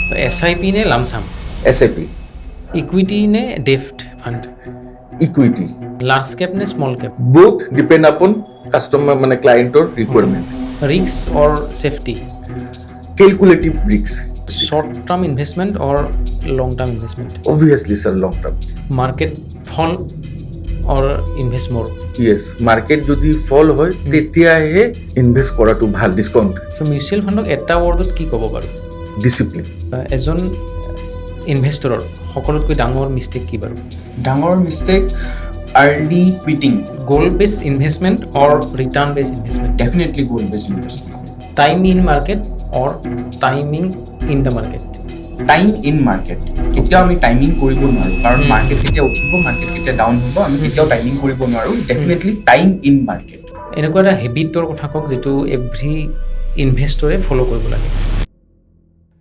SIP নে lump sum? SIP, equity নে ডেফট ফান্ড? equity. লার্জ ক্যাপ নে small cap? Both depend upon customer মানে client or requirement. Risk or safety? Calculative risk. Short term investment or long term investment? Obviously, sir, long term. Market fall or invest মোৰ? Yes, market যদি ফল হয় তেতিয়াহে invest কৰাটো ভাল discount চ' mutual ফাণ্ডক এটা ৱৰ্ডত কি ক'ব বাৰু? ডিসিপ্লিন এজন ইনভেষ্টৰৰ সকলোতকৈ ডাঙৰ মিষ্টেক কি বাৰু? ডাঙৰ mistake early quitting, goal base investment or return base investment? Definitely goal base investment. Time in market or timing in the market? Time in market, কেতিয়াও আমি টাইমিং কৰিব নোৱাৰোঁ, কাৰণ মাৰ্কেট কেতিয়া উঠিব, মাৰ্কেট কেতিয়া ডাউন হ'ব, আমি কেতিয়াও টাইমিং কৰিব নোৱাৰোঁ। Definitely time in market. এনেকুৱা এটা হেবিটৰ কথা কওক যিটো এভৰি ইনভেষ্টৰে ফ'ল' কৰিব লাগে।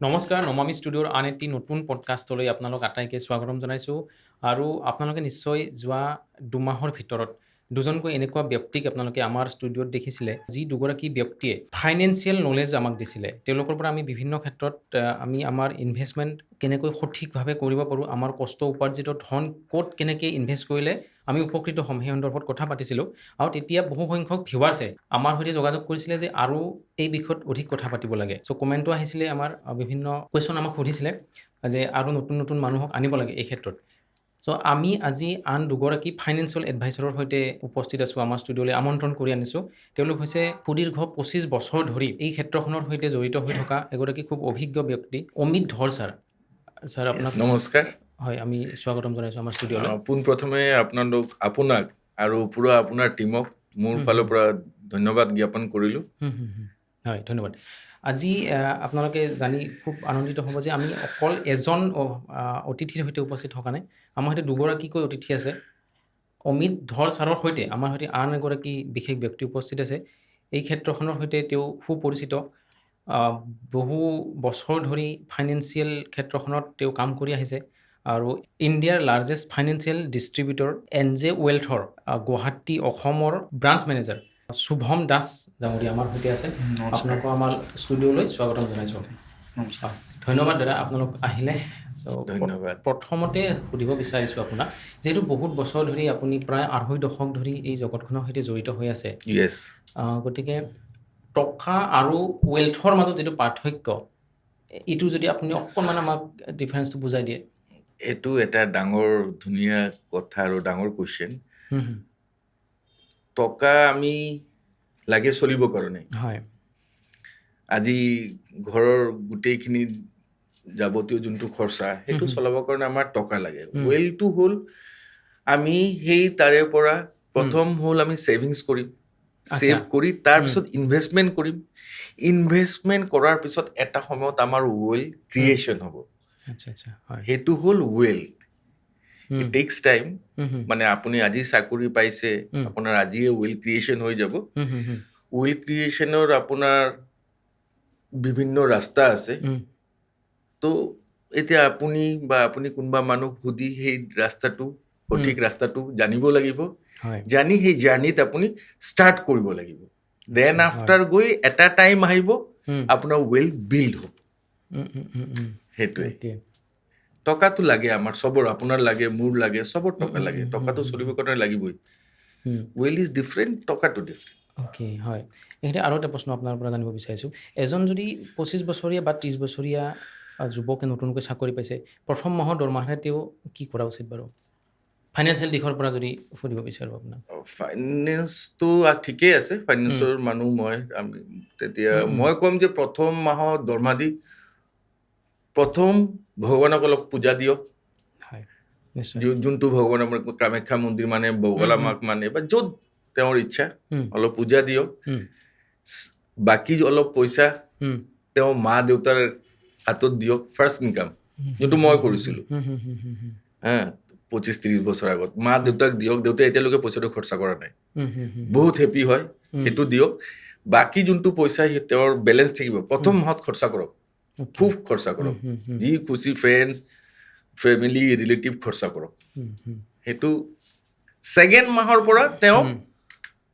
নমস্কাৰ, নমামি ষ্টুডিঅ'ৰ আন এটি নতুন পডকাষ্টলৈ আপোনালোক আটাইকে স্বাগতম জনাইছোঁ। আৰু আপোনালোকে নিশ্চয় যোৱা দুমাহৰ ভিতৰত দুজনকৈ এনেকুৱা ব্যক্তিক আপোনালোকে আমাৰ ষ্টুডিঅ'ত দেখিছিলে, যি দুগৰাকী ব্যক্তিয়ে ফাইনেন্সিয়েল নলেজ আমাক দিছিলে। তেওঁলোকৰ পৰা আমি বিভিন্ন ক্ষেত্ৰত আমি আমাৰ ইনভেষ্টমেণ্ট কেনেকৈ সঠিকভাৱে কৰিব পাৰোঁ, আমাৰ কষ্ট উপাৰ্জিত ধন ক'ত কেনেকৈ ইনভেষ্ট কৰিলে আমি উপকৃত হ'ম, সেই সন্দৰ্ভত কথা পাতিছিলোঁ। আৰু তেতিয়া বহু সংখ্যক ভিউৱাৰ্ছে আমাৰ সৈতে যোগাযোগ কৰিছিলে যে আৰু এই বিষয়ত অধিক কথা পাতিব লাগে। চ' কমেণ্টো আহিছিলে, আমাৰ বিভিন্ন কুৱেশ্যন আমাক সুধিছিলে যে আৰু নতুন নতুন মানুহক আনিব লাগে এই ক্ষেত্ৰত। চ' আমি আজি আন দুগৰাকী ফাইনেন্সিয়েল এডভাইচৰৰ সৈতে উপস্থিত আছোঁ, আমাৰ ষ্টুডিঅ'লৈ আমন্ত্ৰণ কৰি আনিছোঁ। তেওঁলোক হৈছে সুদীৰ্ঘ 25 বছৰ ধৰি এই ক্ষেত্ৰখনৰ সৈতে জড়িত হৈ থকা এগৰাকী খুব অভিজ্ঞ ব্যক্তি, অমিত ধৰ ছাৰ। ছাৰ আপোনাক নমস্কাৰ। হয়, আমি স্বাগতম জনাইছোঁ আমাৰ ষ্টুডিঅ'লৈ। পোনপ্ৰথমে আপোনাক আৰু পুৰা আপোনাৰ টীমক মোৰ ফালৰ পৰা ধন্যবাদ জ্ঞাপন কৰিলোঁ। হয়, ধন্যবাদ। আজি আপোনালোকে জানি খুব আনন্দিত হ'ব যে আমি অকল এজন অতিথিৰ সৈতে উপস্থিত থকা নাই, আমাৰ সৈতে দুগৰাকীকৈ অতিথি আছে। অমিত ধৰ ছাৰৰ সৈতে আমাৰ সৈতে আন এগৰাকী বিশেষ ব্যক্তি উপস্থিত আছে। এই ক্ষেত্ৰখনৰ সৈতে তেওঁ সুপৰিচিত। বহু বছৰ ধৰি ফাইনেন্সিয়েল ক্ষেত্ৰখনত তেওঁ কাম কৰি আহিছে। আৰু ইণ্ডিয়াৰ লাৰ্জেষ্ট ফাইনেন্সিয়েল ডিষ্ট্ৰিবিউটৰ NJ ৱেল্থৰ গুৱাহাটী অসমৰ ব্ৰাঞ্চ মেনেজাৰ শুভম দাস ডাঙৰীয়া আমাৰ সৈতে আছে। আপোনালোকক আমাৰ ষ্টুডিঅ'লৈ স্বাগতম জনাইছোঁ। ধন্যবাদ দাদা, আপোনালোক আহিলে। ধন্যবাদ। প্ৰথমতে সুধিব বিচাৰিছোঁ আপোনাক, যিহেতু বহুত বছৰ ধৰি আপুনি প্ৰায় 2.5 দশক ধৰি এই জগতখনৰ সৈতে জড়িত হৈ আছে। য়েছ, গতিকে টকা আৰু ৱেল্থৰ মাজত যিটো পাৰ্থক্য, এইটো যদি আপুনি অকণমান আমাক ডিফাৰেঞ্চটো বুজাই দিয়ে। এইটো এটা ডাঙৰ ধুনীয়া কথা আৰু ডাঙৰ কুৱেশ্যন। টকা আমি লাগে চলিবৰ কাৰণে। হয়, আজি ঘৰৰ গোটেইখিনি যাৱতীয় যোনটো খৰচা সেইটো চলাবৰ কাৰণে আমাৰ টকা লাগে। ৱেলটো হ'ল আমি সেই তাৰে পৰা প্ৰথম হ'ল আমি ছেভিংছ কৰিম, ছেভ কৰি তাৰপিছত ইনভেষ্টমেণ্ট কৰিম। ইনভেষ্টমেণ্ট কৰাৰ পিছত এটা সময়ত আমাৰ ৱেল ক্ৰিয়েশ্যন হ'ব। আচ্ছা আচ্ছা, হয়। সেইটো হ'ল ৱেলথ। It takes time. মানে আপুনি আজি চাকৰি পাইছে, আপোনাৰ আজিয়ে ৱেল ক্ৰিয়েশ্যন হৈ যাব। ৱেল ক্ৰিয়েশ্যনৰ আপোনাৰ বিভিন্ন ৰাস্তা আছে। তো এতিয়া আপুনি কোনোবা মানুহ সুধি সেই ৰাস্তাটো সঠিক ৰাস্তাটো জানিব লাগিব। জানি সেই জাৰ্ণিত আপুনি ষ্টাৰ্ট কৰিব লাগিব। দেন আফটাৰ গৈ এটা টাইম আহিব আপোনাৰ ৱেলথ বিল্ড হ'ব। সেইটোৱে। টকাটো লাগে আমাৰ চবৰ, আপোনাৰ লাগে, মোৰ লাগে, চবৰ টকা লাগে। টকাটো চলিবৰ কাৰণে লাগিবই। ৱেল ইজ ডিফাৰেণ্ট, টকাটো ডিফাৰেণ্ট। অ'কে, হয়। এইখিনিতে আৰু এটা প্ৰশ্ন আপোনাৰ পৰা জানিব বিচাৰিছোঁ। এজন যদি 25 বছৰীয়া বা 30 বছৰীয়া যুৱকে নতুনকৈ চাকৰি পাইছে, প্ৰথম মাহৰ দৰমহাৰে তেওঁ কি কৰা উচিত বাৰু? ফাইনেন্সিয়েল দিশৰ পৰা যদি সুধিব বিচাৰোঁ আপোনাক। ফাইনেন্সটো ঠিকেই আছে, ফাইনেন্সৰ মানুহ আমি তেতিয়া মই ক'ম যে প্ৰথম মাহৰ দৰমহা দি প্ৰথম ভগৱানক অলপ পূজা দিয়ক। হয়, নিশ্চয়। যোনটো ভগৱান আমাৰ কামাখ্যা মন্দিৰ মানে, বগলা মাক মানে, বা য'ত তেওঁৰ ইচ্ছা অলপ পূজা দিয়ক। বাকী অলপ পইচা তেওঁ মা দেউতাৰ হাতত দিয়ক, ফাৰ্ষ্ট ইনকাম, যোনটো মই কৰিছিলোঁ 25-30 বছৰ আগত। মা দেউতাক দিয়ক, দেউতাই এতিয়ালৈকে পইচাটো খৰচা কৰা নাই, বহুত হেপী হয়, সেইটো দিয়ক। বাকী যোনটো পইচা তেওঁৰ বেলেঞ্চ থাকিব, প্ৰথম মাহত খৰচা কৰক, খুব খৰচা কৰক, যি খুচি ফ্ৰেণ্ডছ ফেমিলি ৰিলেটিভ খৰচা কৰক। সেইটো ছেকেণ্ড মাহৰ পৰা তেওঁ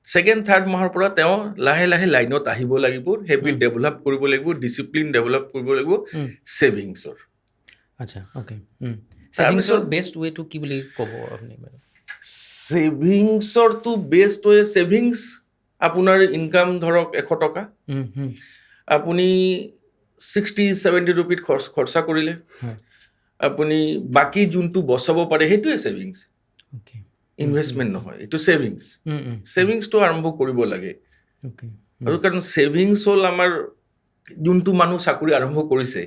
ছেকেণ্ড থাৰ্ড মাহৰ পৰা তেওঁ লাহে লাহে লাইনত আহিব লাগিব, হেবিট ডেভেলপ কৰিব লাগিব, ডিচিপ্লিন ডেভেলপ কৰিব লাগিব ছেভিংছৰ। আচ্ছা, অ'কে। ছেভিংছৰ বেষ্ট ৱেটো কি বুলি ক'ব আপুনি? ছেভিংছৰটো বেষ্ট ৱে, ছেভিংছ আপোনাৰ ইনকাম ধৰক 100 টকা, আপুনি 60-70 ৰুপিত খৰচা কৰিলে, আপুনি বাকী যোনটো বচাব পাৰে সেইটোৱে ছেভিংছ, ইনভেষ্টমেণ্ট নহয়, এইটো ছেভিংছ। ছেভিংছটো আৰম্ভ কৰিব লাগে। আৰু কাৰণ ছেভিংছ হ'ল আমাৰ যোনটো মানুহ চাকৰি আৰম্ভ কৰিছে,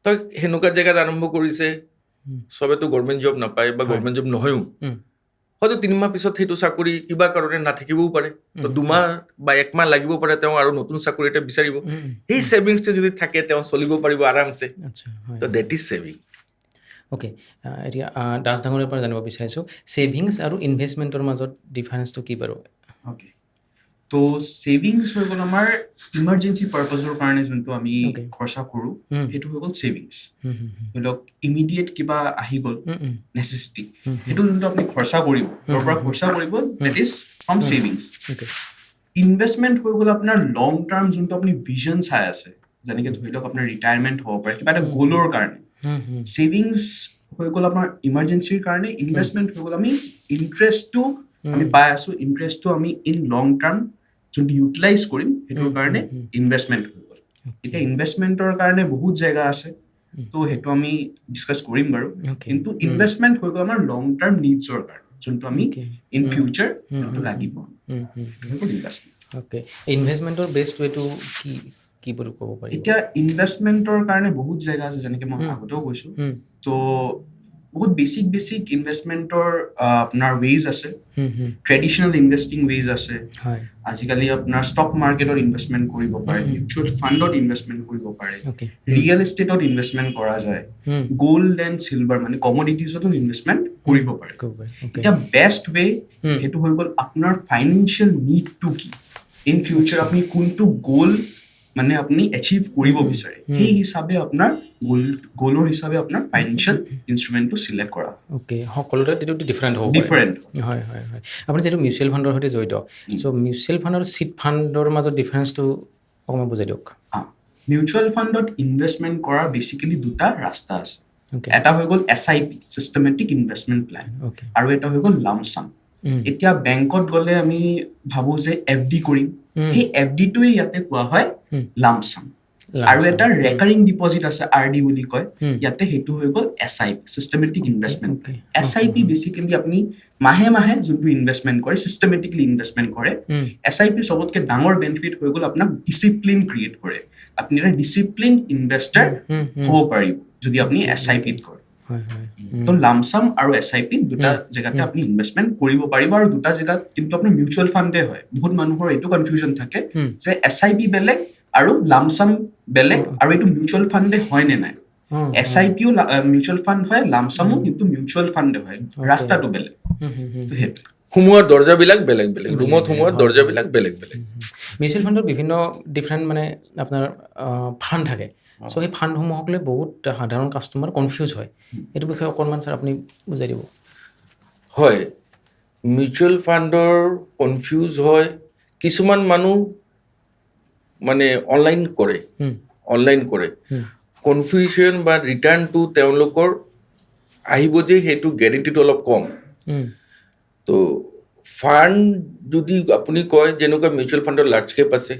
তই সেনেকুৱা জেগাত আৰম্ভ কৰিছে, চবেতো গভৰ্ণমেণ্ট জব নাপায় বা গভৰ্ণমেণ্ট জব নহয়ও, হয়তো 3 মাহ পিছত সেইটো চাকৰি কিবা কাৰণে নাথাকিবও পাৰে, তো 2 মাহ বা 1 মাহ লাগিব পাৰে, তেওঁ আৰু নতুন চাকৰি এটা বিচাৰিব। সেই ছেভিংছটো যদি থাকে তেওঁ চলিব পাৰিব আৰামছে, তো ডেট ইজ ছেভিং। অ'কে, এতিয়া দাস ডাঙৰীয়াৰ পৰা জানিব বিচাৰিছোঁ ছেভিংছ আৰু ইনভেষ্টমেণ্টৰ মাজত ডিফাৰেঞ্চটো কি বাৰু? অ'কে, তো ছেভিংছ হৈ গ'ল আমাৰ ইমাৰ্জেঞ্চি পাৰ্পাছৰ কাৰণে যোনটো আমি খৰচা কৰোঁ, সেইটো হৈ গ'ল ছেভিংছ। ধৰি লওক ইমিডিয়েট কিবা আহি গ'ল নেচেচিটি, সেইটো যোনটো আপুনি খৰচা কৰিব, তাৰ পৰা খৰচা কৰিব, debt is from savings. Investment হৈ গ'ল আপোনাৰ লং টাৰ্ম যোনটো আপুনি ভিজন চাই আছে, যেনেকৈ ধৰি লওক আপোনাৰ ৰিটায়াৰমেণ্ট হ'ব পাৰে কিবা এটা গ'লৰ কাৰণে। ছেভিংছ হৈ গ'ল আপোনাৰ ইমাৰ্জেঞ্চিৰ কাৰণে, ইনভেষ্টমেণ্ট হৈ গ'ল আমি ইণ্টাৰেষ্টটো আমি পাই আছোঁ, ইণ্টাৰেষ্টটো আমি ইন লং টাৰ্ম যোনটো ইউটিলাইজ কৰিম সেইটোৰ কাৰণে ইনভেষ্টমেণ্ট হৈ গ'ল। এতিয়া ইনভেষ্টমেণ্টৰ কাৰণে বহুত জেগা আছে, তো সেইটো আমি ডিছকাছ কৰিম বাৰু, কিন্তু ইনভেষ্টমেণ্ট হৈ গ'ল আমাৰ লং টাৰ্ম নিডছৰ কাৰণে, যোনটো আমি ইন ফিউচাৰ যোনটো লাগিব, সেইটো হৈ গ'ল ইনভেষ্টমেণ্ট। অ'কে, ইনভেষ্টমেণ্টৰ বেষ্ট ৱেটো কি বুলি ক'ব পাৰি? এতিয়া ইনভেষ্টমেণ্টৰ কাৰণে বহুত জেগা আছে, যেনেকৈ মই আগতেও কৈছোঁ, তো বহুত বেছিক ইনভেষ্টমেণ্টৰ আপোনাৰ ৱেজ আছে, ট্ৰেডিশ্যনেল ইনভেষ্টিং ৱেজ আছে। আজিকালি আপোনাৰ ষ্টক মাৰ্কেটত ইনভেষ্টমেণ্ট কৰিব পাৰে, মিউচুৱেল ফাণ্ডত ইনভেষ্টমেণ্ট কৰিব পাৰে, ৰিয়েল এষ্টেটত ইনভেষ্টমেণ্ট কৰা যায়, গ'ল্ড এণ্ড চিলভাৰ মানে কমডিটিজতো ইনভেষ্টমেণ্ট কৰিব পাৰে। এতিয়া বেষ্ট ৱে সেইটো হৈ গ'ল আপোনাৰ ফাইনেন্সিয়েল নিডটো কি, ইন ফিউচাৰ আপুনি কোনটো গ'ল মানে আপুনি এচিভ কৰিব বিচাৰে, সেই হিচাপে আপোনাৰ গ'লৰ হিচাপে আপোনাৰ ফাইনেন্সিয়েল ইনষ্ট্ৰুমেণ্টটো চিলেক্ট কৰা। অ'কে, সকলোৰে এইটো ডিফাৰেণ্ট হ'ব, ডিফাৰেণ্ট। হয়। আপুনি যিহেতু মিউচুৱেল ফাণ্ডৰ সৈতে জড়িত, চ' মিউচুৱেল ফাণ্ড আৰু চিট ফাণ্ডৰ মাজত ডিফাৰেঞ্চটো অকণমান বুজাই দিয়ক। মিউচুৱেল ফাণ্ডত ইনভেষ্টমেণ্ট কৰাৰ বেচিকেলি দুটা ৰাস্তা আছে। এটা হৈ গ'ল SIP, চিষ্টেমেটিক ইনভেষ্টমেণ্ট প্লেন, আৰু এটা হৈ গ'ল লামচাম। এতিয়া বেংকত গ'লে আমি ভাবোঁ যে FD কৰিম, সেই FDটোৱে ইয়াতে কোৱা হয় লামচাম। আৰু এটা ৰেকাৰিং ডিপজিট আছে, RD বুলি কয়, ইয়াতে সেইটো হৈ গ'ল SIP, systematic investment plan. SIP basically আপুনি মাহে মাহে যোনটো ইনভেষ্টমেণ্ট কৰে, চিষ্টেমেটিকলি ইনভেষ্টমেণ্ট কৰে। SIP চবতকৈ ডাঙৰ বেনিফিট হৈ গ'ল আপোনাক ডিচিপ্লিন ক্ৰিয়েট কৰে, আপুনি এটা ডিচিপ্লিন ইনভেষ্টাৰ হ'ব পাৰিব যদি আপুনি SIPত কৰে। তো লামচাম আৰু SIP দুটা জেগাতে আপুনি ইনভেষ্টমেণ্ট কৰিব পাৰিব, আৰু দুটা জেগাত কিন্তু আপুনি মিউচুৱেল ফাণ্ডে হয়। বহুত মানুহৰ এইটো কনফিউজন থাকে যে SIP বেলেগ আৰু লামচাম বেলেগ, আৰু এইটো মিউচুৱেল ফাণ্ডে হয় নে নাই। SIPও মিউচুৱেল ফাণ্ড হয়, লামচামো কিন্তু মিউচুৱেল ফাণ্ডে হয়, ৰাস্তাটো বেলেগ। সেইটো সোমোৱাৰ দৰ্জাবিলাক বেলেগ বেলেগ, ৰুমত সোমোৱাৰ দৰ্জাবিলাক বেলেগ বেলেগ। মিউচুৱেল ফাণ্ডৰ বিভিন্ন ডিফাৰেণ্ট মানে আপোনাৰ ফাণ্ড থাকে, চ' সেই ফাণ্ডসমূহক লৈ বহুত সাধাৰণ কাষ্টমাৰ কনফিউজ হয়, এইটো বিষয়ে অকণমান ছাৰ আপুনি বুজাই দিব। হয়, মিউচুৱেল ফাণ্ডৰ কনফিউজ হয়, কিছুমান মানুহ মানে অনলাইন কৰে, কনফিউজন বা ৰিটাৰ্ণটো তেওঁলোকৰ আহিব যে সেইটো গেৰেণ্টিটো অলপ কম। তো ফাণ্ড যদি আপুনি কয়, যেনেকুৱা মিউচুৱেল ফাণ্ডৰ লাৰ্জ কেপ আছে,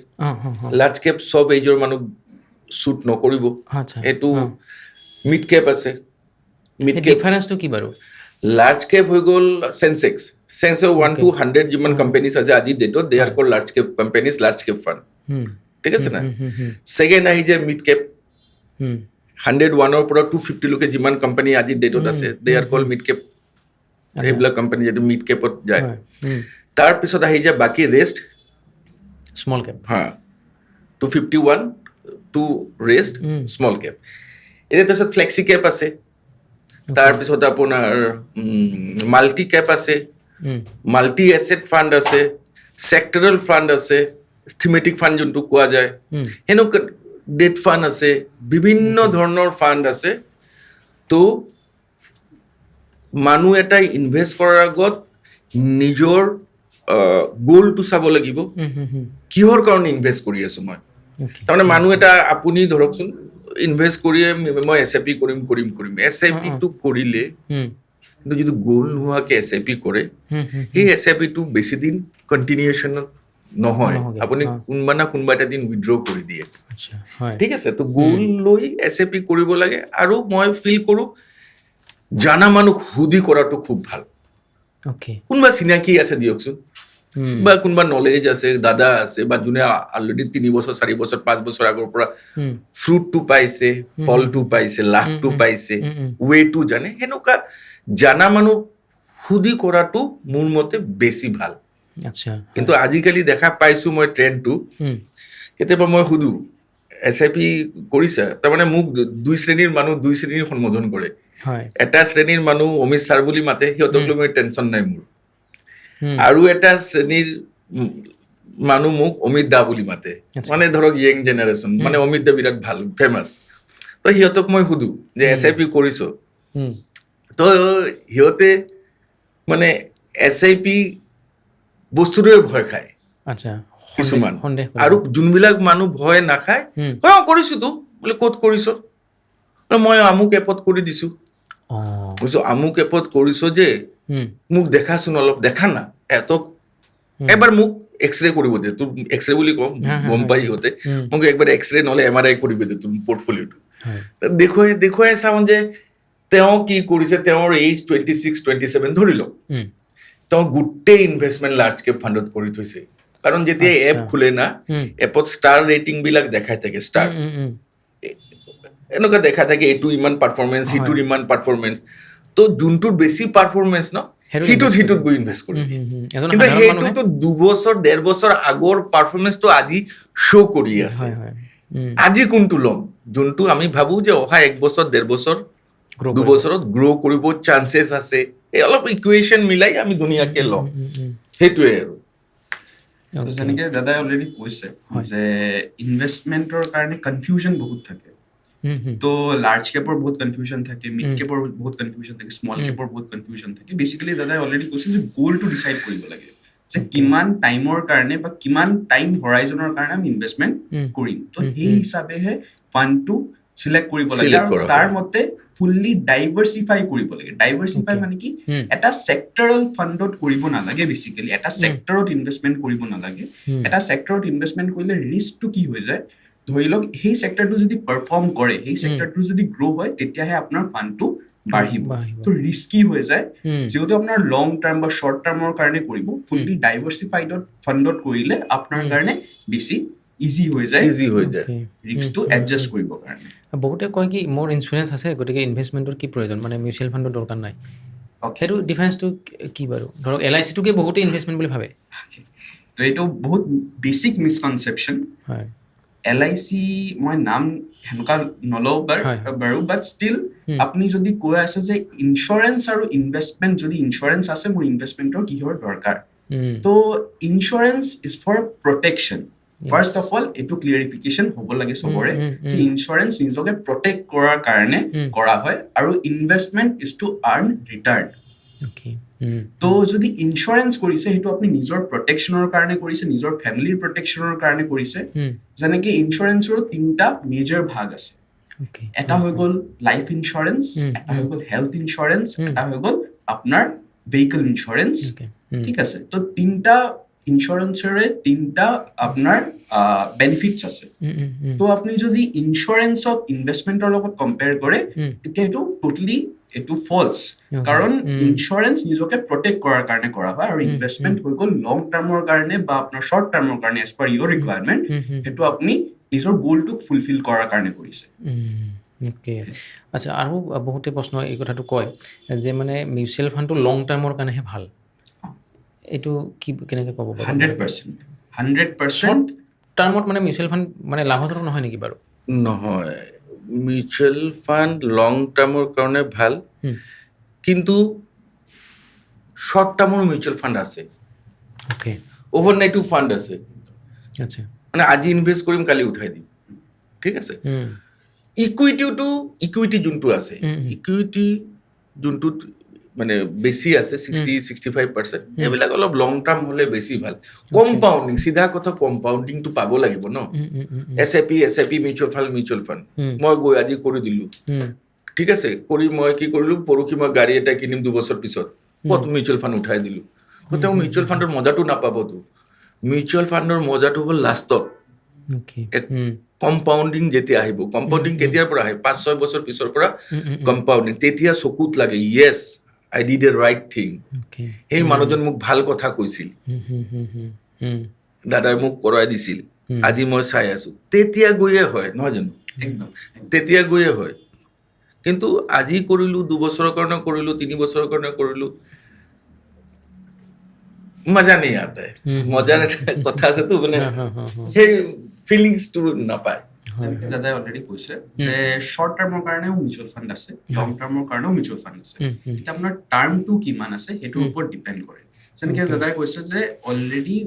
লাৰ্জ কেপ চব এইজৰ মানুহ শ্বুট নকৰিব, সেইটো মিড কেপ আছে। মিড কেপ ডিফাৰেঞ্চটো কি বাৰু? লাৰ্জ কেপ হৈ গ'ল চেনচেক্স 1 to 100 যিমান কোম্পানীজ আছে আজি ডেটত, they are called large cap companies, large cap fund, ঠিক আছে না। ছেকেণ্ড আহি যায় মিড কেপ, 101ৰ পৰা 250 লৈকে যিমান কোম্পানী আজি ডেটত আছে, দে আৰ কল্ড মিড কেপ, সেইবিলাক কোম্পানী যিটো মিড কেপত যায়। তাৰপিছত আহি যায় বাকী rest small cap, 251 to rest small cap. এতিয়া তাৰপিছত ফ্লেক্সি কেপ আছে, তাৰপিছত আপোনাৰ মাল্টি কেপ আছে, মাল্টি এছেট ফাণ্ড আছে, ছেক্টৰেল ফাণ্ড আছে, থিমেটিক ফাণ্ড যোনটো কোৱা যায়, সেনেকুৱা ডেট ফাণ্ড আছে, বিভিন্ন ধৰণৰ ফাণ্ড আছে। তো মানুহ এটাই ইনভেষ্ট কৰাৰ আগত নিজৰ গ'লটো চাব লাগিব, কিহৰ কাৰণে ইনভেষ্ট কৰি আছো মই। তাৰমানে মানুহ এটা আপুনি ধৰকচোন ইনভেষ্ট কৰিয়ে মই SIP কৰিম। SIP টো কৰিলে কিন্তু যদি গ'ল নোহোৱাকে SIP কৰে, সেই SIP টো বেছি দিন কণ্টিনিউশ্যনত নহয়, আপুনি কোনোবা না কোনোবা এটা দিন উইথড্ৰ কৰি দিয়ে। ঠিক আছে, তো গ'ল লৈ SIP কৰিব লাগে। আৰু মই ফিল কৰো জানা মানুহ সুধি কৰাটো খুব ভাল। কোনোবা চিনাকি আছে দিয়কচোন, বা কোনোবা নলেজ আছে, দাদা আছে, বা যোনে অলৰেডি 3 বছৰ 4 বছৰ 5 বছৰ আগৰ পৰা ফ্ৰুটটো পাইছে, ফলটো পাইছে, লাভটো পাইছে, ৱেটো জানে, সেনেকুৱা জানা মানুহ সুধি কৰাটো মোৰ মতে বেছি ভাল। কিন্তু আজিকালি দেখা পাইছো মই ট্ৰেণ্ডটো, কেতিয়াবা মই সুধো SIP কৰিছা, তাৰমানে মোক 2 শ্ৰেণীৰ মানুহ 2 শ্ৰেণীৰ সম্বোধন কৰে। এটা শ্ৰেণীৰ মানুহ অমিত ছাৰ বুলি মাতে, সিহঁতক লৈ মই টেনশ্যন নাই মোৰ। আৰু এটা শ্ৰেণীৰ মানুহ মোক অমিত দা বুলি মাতে, মানে ধৰক য়েং জেনেৰেশ্যন, মানে অমিত দা বিৰাট ভাল ফেমাছ। তো সিহঁতক মই সুধো যে SIP কৰিছ, তো সিহঁতে মানে SIP বস্তুটোৱে ভয় খায় কিছুমান। আৰু যোনবিলাক মানুহ ভয় নাখায়, কৰিছো তো বোলে, ক'ত কৰিছ, মই আমুক এপত কৰি দিছো। আমুক এপত কৰিছ যে মোক দেখাচোন অলপ, দেখা না এতক এবাৰ মোক এক্সৰে কৰিব দিয়ে, তোৰ এক্সৰে বুলি কম গম পাই সিহঁতে, মোক একবাৰ এক্সৰে নহলে MRI কৰিব দিয়ে তোৰ পৰ্টফলিঅ'টো। দেখুৱাই চাওঁ যে তেওঁ কি কৰিছে, তেওঁৰ এজ 26 27 ধৰি লওক, তেওঁ গোটেই ইনভেষ্টমেণ্ট লাৰ্জ কেপ ফাণ্ডত কৰি থৈছে। কাৰণ যেতিয়া এপ খোলে না, এপত ষ্টাৰ ৰেটিং বিলাক দেখাই থাকে, ষ্টাৰ এনেকুৱা দেখা থাকে, এইটো ইমান পাৰফৰ্মেঞ্চ, সিটোৰ ইমান পাৰফৰ্মেঞ্চ। তো যোনটোৰ বেছি পাৰফৰ্মেঞ্চ ন, সিটোত গৈ ইনভেষ্ট কৰি দিয়ে। কিন্তু সেইটোতো 2 বছৰ 1.5 বছৰ আগৰ পাৰফৰ্মেঞ্চটো আজি শ্ব' কৰি আছে। আজি কোনটো ল'ম, যোনটো আমি ভাবো যে অহা 1 বছৰ 1.5 বছৰ 2 বছৰত গ্ৰ' কৰিব চান্সেছ আছে, এই অলপ ইকুৱেশ্যন মিলাই আমি ধুনীয়াকে ল'ম, সেইটোৱে আৰু। যেনেকে দাদাই অলৰেডি কৈছে যে ইনভেষ্টমেণ্টৰ কাৰণে কনফিউজন বহুত থাকে। তো লাৰ্জ কেপৰ বহুত কনফিউজন থাকে, মিড কেপৰ বহুত কনফিউজন থাকে, স্মল কেপৰ বহুত কনফিউজন থাকে। বেচিকেলি দাদাই অলৰেডি কৈছে যে গ'লটো ডিচাইড কৰিব লাগে, যে কিমান টাইমৰ কাৰণে বা কিমান টাইম হৰাইজনৰ কাৰণে আমি ইনভেষ্টমেণ্ট কৰিম। তো সেই হিচাপেহে ফাণ্ডটো চিলেক্ট কৰিব লাগে, আৰু তাৰ মতে ফুল্লি ডাইভাৰ্চিফাই কৰিব লাগে। ডাইভাৰ্চিফাই মানে কি, এটা চেক্টৰেল ফাণ্ডত কৰিব নালাগে, বেচিকেলি এটা চেক্টৰত ইনভেষ্টমেণ্ট কৰিব নালাগে। এটা চেক্টৰত ইনভেষ্টমেণ্ট কৰিলে ৰিস্কটো কি হৈ যায়, ধৰি লওক সেই চেক্টৰটো যদি পাৰফৰ্ম কৰে, সেই চেক্টৰটো যদি গ্ৰ' হয়, তেতিয়াহে আপোনাৰ ফাণ্ডটো বাঢ়িব। তো ৰিস্কি হৈ যায়। যিহেতু আপোনাৰ লং টাৰ্ম বা শ্বৰ্ট টাৰ্মৰ কাৰণে কৰিব, ফুল্লি ডাইভাৰ্চিফাইড ফাণ্ডত কৰিলে আপোনাৰ কাৰণে বেছি ইজি হৈ যায় ৰিস্কটো এডজাষ্ট কৰিবৰ কাৰণে। বহুতে কয় কি মোৰ ইঞ্চুৰেঞ্চ আছে, গতিকে ইনভেষ্টমেণ্টৰ কি প্ৰয়োজন, মানে মিউচুৱেল ফাণ্ডৰ দৰকাৰ নাই। সেইটো ডিফাৰেঞ্চটো কি বাৰু? ধৰক LIC টোকে বহুতে ইনভেষ্টমেণ্ট বুলি ভাবে। তো এইটো বহুত বেচিক মিছকনচেপশ্যন। LIC মই নাম সেনেকুৱা নলওঁ বাৰু, বাট ষ্টিল আপুনি যদি কৈ আছে যে ইঞ্চুৰেঞ্চ আৰু ইনভেষ্টমেণ্ট, যদি ইঞ্চুৰেঞ্চ আছে মোৰ ইনভেষ্টমেণ্টৰ কিহৰ দৰকাৰ, তো insurance is for protection. First of all এইটো ক্লিয়াৰিফিকেশ্যন হ'ব লাগে চবৰে, যে ইঞ্চুৰেঞ্চ নিজকে প্ৰটেক্ট কৰাৰ কাৰণে কৰা হয়, আৰু investment is to earn return. তো যদি ইঞ্চুৰেঞ্চ কৰিছে, সেইটো আপুনি নিজৰ প্ৰটেকশ্যনৰ কাৰণে কৰিছে, নিজৰ ফেমিলিৰ প্ৰটেকশ্যনৰ কাৰণে কৰিছে। যেনেকে ইঞ্চুৰেঞ্চৰো 3টা মেজৰ ভাগ আছে। এটা হৈ গ'ল লাইফ ইঞ্চুৰেঞ্চ, এটা হৈ গ'ল হেল্থ ইঞ্চুৰেঞ্চ, এটা হৈ গ'ল আপোনাৰ ভেহিকল ইঞ্চুৰেঞ্চ। ঠিক আছে, তো 3টা ইঞ্চুৰেঞ্চৰে 3টা আপোনাৰ বেনিফিটছ আছে। তো আপুনি যদি ইঞ্চুৰেঞ্চক ইনভেষ্টমেণ্টৰ লগত কম্পেয়াৰ কৰে, তেতিয়া এইটো টোটেলি এইটো ফলছ। কাৰণ ইঞ্চুৰেঞ্চ নিজকে প্ৰটেক্ট কৰাৰ কাৰণে কৰা হয়, আৰু ইনভেষ্টমেণ্ট হৈ গ'ল লং টাৰ্মৰ কাৰণে বা আপোনাৰ শ্বৰ্ট টাৰ্মৰ কাৰণে, এজ পাৰ ইয়ৰ ৰিকুৱাৰমেণ্ট। সেইটো আপুনি নিজৰ গ'লটোক ফুলফিল কৰাৰ কাৰণে কৰিছে। আচ্ছা, আৰু বহুতে প্ৰশ্ন এই কথাটো কয় যে মানে মিউচুৱেল ফাণ্ডটো লং টাৰ্মৰ কাৰণেহে ভাল। এইটো কি কেনেকৈ ক'ব বাৰু? 100% টাৰ্মত মানে মিউচুৱেল ফাণ্ড মানে লাভজনক নহয় নেকি বাৰু? নহয়, মিউচুৱেল ফাণ্ড লং টাৰ্মৰ কাৰণে ভাল, কিন্তু শ্বৰ্ট টাৰ্মৰ মিউচুৱেল ফাণ্ড আছে, অভাৰনাইটো ফাণ্ড আছে। আচ্ছা, মানে আজি ইনভেষ্ট কৰিম, কালি উঠাই দিম। ঠিক আছে, ইকুইটি যোনটো আছে, ইকুইটি যোনটোত মানে বেছি আছে 60-65%, এইবিলাক অলপ লং টাৰ্ম হ'লে বেছি ভাল। কম্পাউণ্ডিং, চিধা কথা কম্পাউণ্ডিংটো পাব লাগিব ন। SIP মিউচুৱেল ফাণ্ড মই গৈ আজি কৰি দিলোঁ, ঠিক আছে, কৰি মই কি কৰিলোঁ, পৰহি মই গাড়ী এটা কিনিম 2 বছৰ পিছত, ক'ত মিউচুৱেল ফাণ্ড উঠাই দিলোঁ। তেওঁ মিউচুৱেল ফাণ্ডৰ মজাটো নাপাবতো। মিউচুৱেল ফাণ্ডৰ মজাটো হ'ল লাষ্টত কম্পাউণ্ডিং যেতিয়া আহিব। কম্পাউণ্ডিং কেতিয়াৰ পৰা আহে? 5-6 বছৰ পিছৰ পৰা কম্পাউণ্ডিং। তেতিয়া চকুত লাগে, য়েছ আই ডিড এ ৰাইট থিং। সেই মানুহজন মোক ভাল কথা কৈছিল, দাদাই মোক কৰাই দিছিল, আজি মই চাই আছো। তেতিয়া গৈয়ে হয়, নহয় জানো? তেতিয়া গৈয়ে হয়। কিন্তু আজি কৰিলোঁ, 2 বছৰৰ কাৰণে কৰিলোঁ, 3 বছৰৰ কাৰণে কৰিলোঁ, মজা নেই আতা হে। মজাৰ এটা কথা আছেতো, মানে সেই ফিলিংছটো নাপায়। দাদাই অলৰেডি কৈছে যে শ্বৰ্ট টাৰ্মৰ কাৰণেও মিউচুৱেল ফাণ্ড আছে, লং টাৰ্মৰ কাৰণেও মিউচুৱেল ফাণ্ড আছে। এতিয়া আপোনাৰ টাৰ্মটো কিমান আছে সেইটোৰ ওপৰত ডিপেণ্ড কৰে। যেনেকে দাদাই কৈছে যে অলৰেডি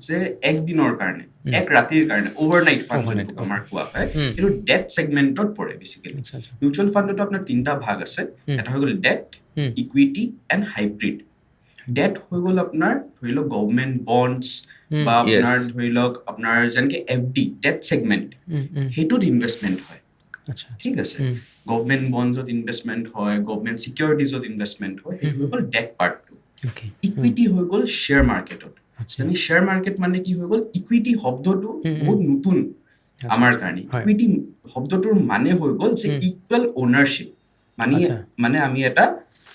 যে একদিনৰ কাৰণে, এক ৰাতিৰ কাৰণে অভাৰনাইট ফাণ্ড যোনটো আমাৰ কোৱা হয়, সেইটো ডেট ছেগমেণ্টত পৰে বেচিকেলি। মিউচুৱেল ফাণ্ডতো আপোনাৰ 3টা ভাগ আছে। এটা হৈ গ'ল debt, equity and hybrid. Debt হৈ গ'ল আপোনাৰ ধৰি লওক গভৰ্ণমেণ্ট বণ্ডছ বা আপোনাৰ ধৰি লওক আপোনাৰ যেনেকে FD ডেট ছেগমেণ্ট, সেইটোত ইনভেষ্টমেণ্ট হয়, ঠিক আছে। গভৰ্ণমেণ্ট বণ্ডছত ইনভেষ্টমেণ্ট হয়, গভৰ্ণমেণ্ট ছিকিউৰিটিজত ইনভেষ্টমেণ্ট হয়, সেইটো হৈ গ'ল ডেট পাৰ্টটো। ইকুইটি হৈ গ'ল শ্বেয়াৰ মাৰ্কেটত। মানে শ্বেয়াৰ মাৰ্কেট মানে কি হৈ গ'ল, ইকুইটি শব্দটো বহুত নতুন আমাৰ কাৰণে। ইকুইটি শব্দটোৰ মানে হৈ গ'ল যে ইকুৱেল অ'নাৰশ্বিপ। মানে আমি এটা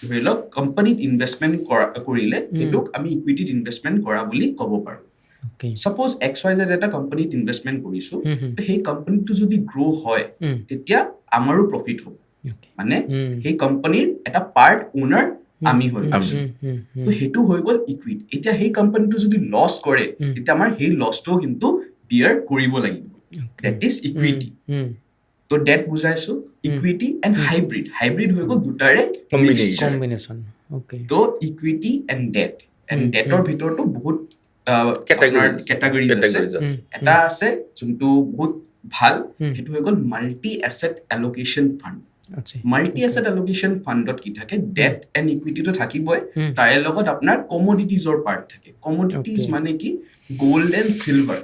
ধৰি লওক কোম্পানীত ইনভেষ্টমেণ্ট কৰিলে সেইটোক আমি ইকুইটিত ইনভেষ্টমেণ্ট কৰা বুলি ক'ব পাৰোঁ। Suppose XYZ এটা কোম্পানীত ইনভেষ্টমেণ্ট কৰিছোঁ, সেই কোম্পানীটো যদি গ্ৰ' হয় তেতিয়া আমাৰো প্ৰফিট হ'ব। মানে সেই কোম্পানীৰ এটা পাৰ্ট অ'নাৰ আমি হৈ গৈছোঁ, তো সেইটো হৈ গ'ল ইকুইটি। এতিয়া সেই কোম্পানীটো যদি লছ কৰে তেতিয়া আমাৰ সেই লছটোও কিন্তু বিয়াৰ কৰিব লাগিব, ডেট ইজ ইকুইটি। তো ডেট বুজাইছো, ইকুইটি এণ্ড হাইব্ৰিড। হাইব্ৰিড হৈ গ'ল দুটাৰে কম্বিনেশ্যন। তো ইকুইটি এণ্ড ডেটৰ ভিতৰতো বহুত কেটাগৰিজ আছে। এটা আছে যোনটো বহুত ভাল, সেইটো হৈ গ'ল multi asset allocation fund. Multi asset allocation ফাণ্ডত কি থাকে, ডেট এণ্ড ইকুইটিটো থাকিবই, তাৰে লগত আপোনাৰ কমোডিটিজৰ পাৰ্ট থাকে। কমোডিটিজ মানে কি, গ'ল্ড এণ্ড চিলভাৰ।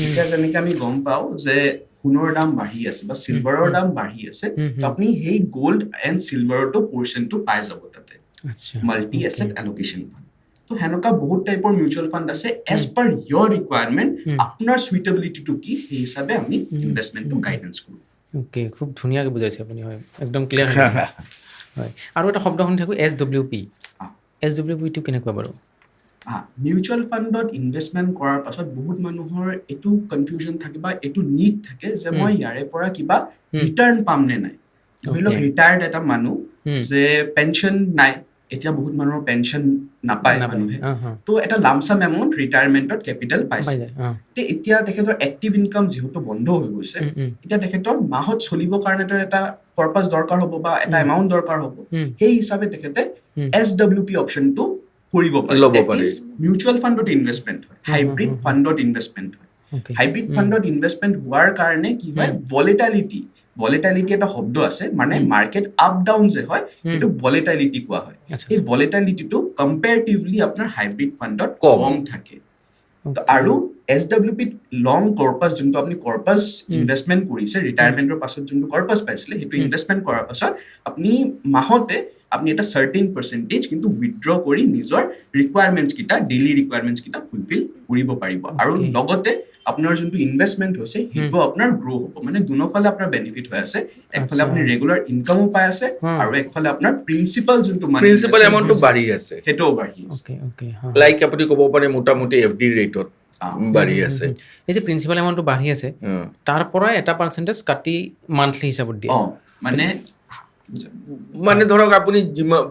এতিয়া যেনেকে আমি গম পাওঁ যে সোণৰ দাম বাঢ়ি আছে বা চিলভাৰৰ দাম বাঢ়ি আছে, তো আপুনি সেই গ'ল্ড এণ্ড চিলভাৰতো পৰ্চনটো পাই যাব তাতে, মাল্টি এছেট এলোকেশ্যন ফাণ্ড। তো সেনেকুৱা বহুত টাইপৰ মিউচুৱেল ফাণ্ড আছে। এজ পাৰ ইয়ৰ ৰিকুৱাৰমেণ্ট, আপোনাৰ সুইটেবিলিটিটো কি, সেই হিচাপে আমি ইনভেষ্টমেণ্টটো গাইডেঞ্চ কৰোঁ। অ'কে, খুব ধুনীয়াকৈ বুজাইছে আপুনি, হয়, একদম ক্লিয়াৰ হয়। আৰু এটা শব্দ শুনি থাকোঁ, SWP। SWPটো কেনেকুৱা বাৰু? মিউচুৱেল ফাণ্ডত ইনভেষ্টমেণ্ট কৰাৰ পাছত বহুত মানুহৰ এইটো কনফিউজন থাকে বা এইটো নিড থাকে যে মই ইয়াৰে পৰা কিবা ৰিটাৰ্ণ পাম নে নাই। ধৰি লওক ৰিটায়াৰ্ড এটা মানুহ, যে পেঞ্চন নাই, এতিয়া বহুত মানুহৰ পেঞ্চন নাপায় মানুহে, তো এটা লামচাম এমাউণ্ট ৰিটায়াৰমেণ্টত কেপিটেল পাইছে। এতিয়া তেখেতৰ এক্টিভ ইনকাম যিহেতু বন্ধ হৈ গৈছে, এতিয়া তেখেতৰ মাহত চলিবৰ কাৰণে এটা পাৰ্পাছ দৰকাৰ হ'ব বা এটা এমাউণ্ট দৰকাৰ হ'ব। সেই হিচাপে তেখেতে SWP অপশ্যনটো কৰিব পাৰে। মিউচুৱেল ফাণ্ডত ইনভেষ্টমেণ্ট হয়, হাইব্ৰিড ফাণ্ডত ইনভেষ্টমেণ্ট হয়। হাইব্ৰিড ফাণ্ডত ইনভেষ্টমেণ্ট হোৱাৰ কাৰণে কি হয়, ভলেটালিটি এটা শব্দ আছে, মানে মাৰ্কেট আপ ডাউন যে হয়, সেইটো ভলেটালিটি কোৱা হয়। সেই ভলেটালিটিটো কম্পেয়াৰটিভলি আপোনাৰ হাইব্ৰিড ফাণ্ডত কম থাকে। আৰু SWPত লং কৰ্পাছ, যোনটো আপুনি কৰ্পাছ ইনভেষ্টমেণ্ট কৰিছে, ৰিটায়াৰমেণ্টৰ পাছত যোনটো কৰ্পাছ পাইছিলে, সেইটো ইনভেষ্টমেণ্ট কৰাৰ পাছত আপুনি মাহতে আপুনি এটা চাৰ্টেইন পাৰ্চেণ্টেজ কিন্তু উইথড্ৰ কৰি নিজৰ ৰিকুৱাৰমেণ্টছ কেইটা, ডেইলি ৰিকুৱাৰমেণ্টছ কেইটা ফুলফিল কৰিব পাৰিব। আৰু লগতে আপোনাৰ যোনটো ইনভেষ্টমেণ্ট হৈছে সেইটো আপোনাৰ গ্ৰ' হ'ব। মানে দুনোফালে আপোনাৰ বেনিফিট হৈ আছে, একফালে আপুনি ৰেগুলাৰ ইনকামো পাই আছে, আৰু একফালে আপোনাৰ প্ৰিন্সিপাল যোনটো প্ৰিন্সিপাল এমাউণ্টটো বাঢ়ি আছে, সেইটোও বাঢ়ি আছে। লাইক আপুনি ক'ব পাৰে মোটামুটি FD ৰেটত বাঢ়ি আছে। এই যে প্ৰিন্সিপাল এমাউণ্টটো বাঢ়ি আছে, তাৰ পৰা এটা পাৰ্চেণ্টেজ কাটি মান্থলি হিচাপত দিয়ে। মানে ধৰক আপুনি যিমান,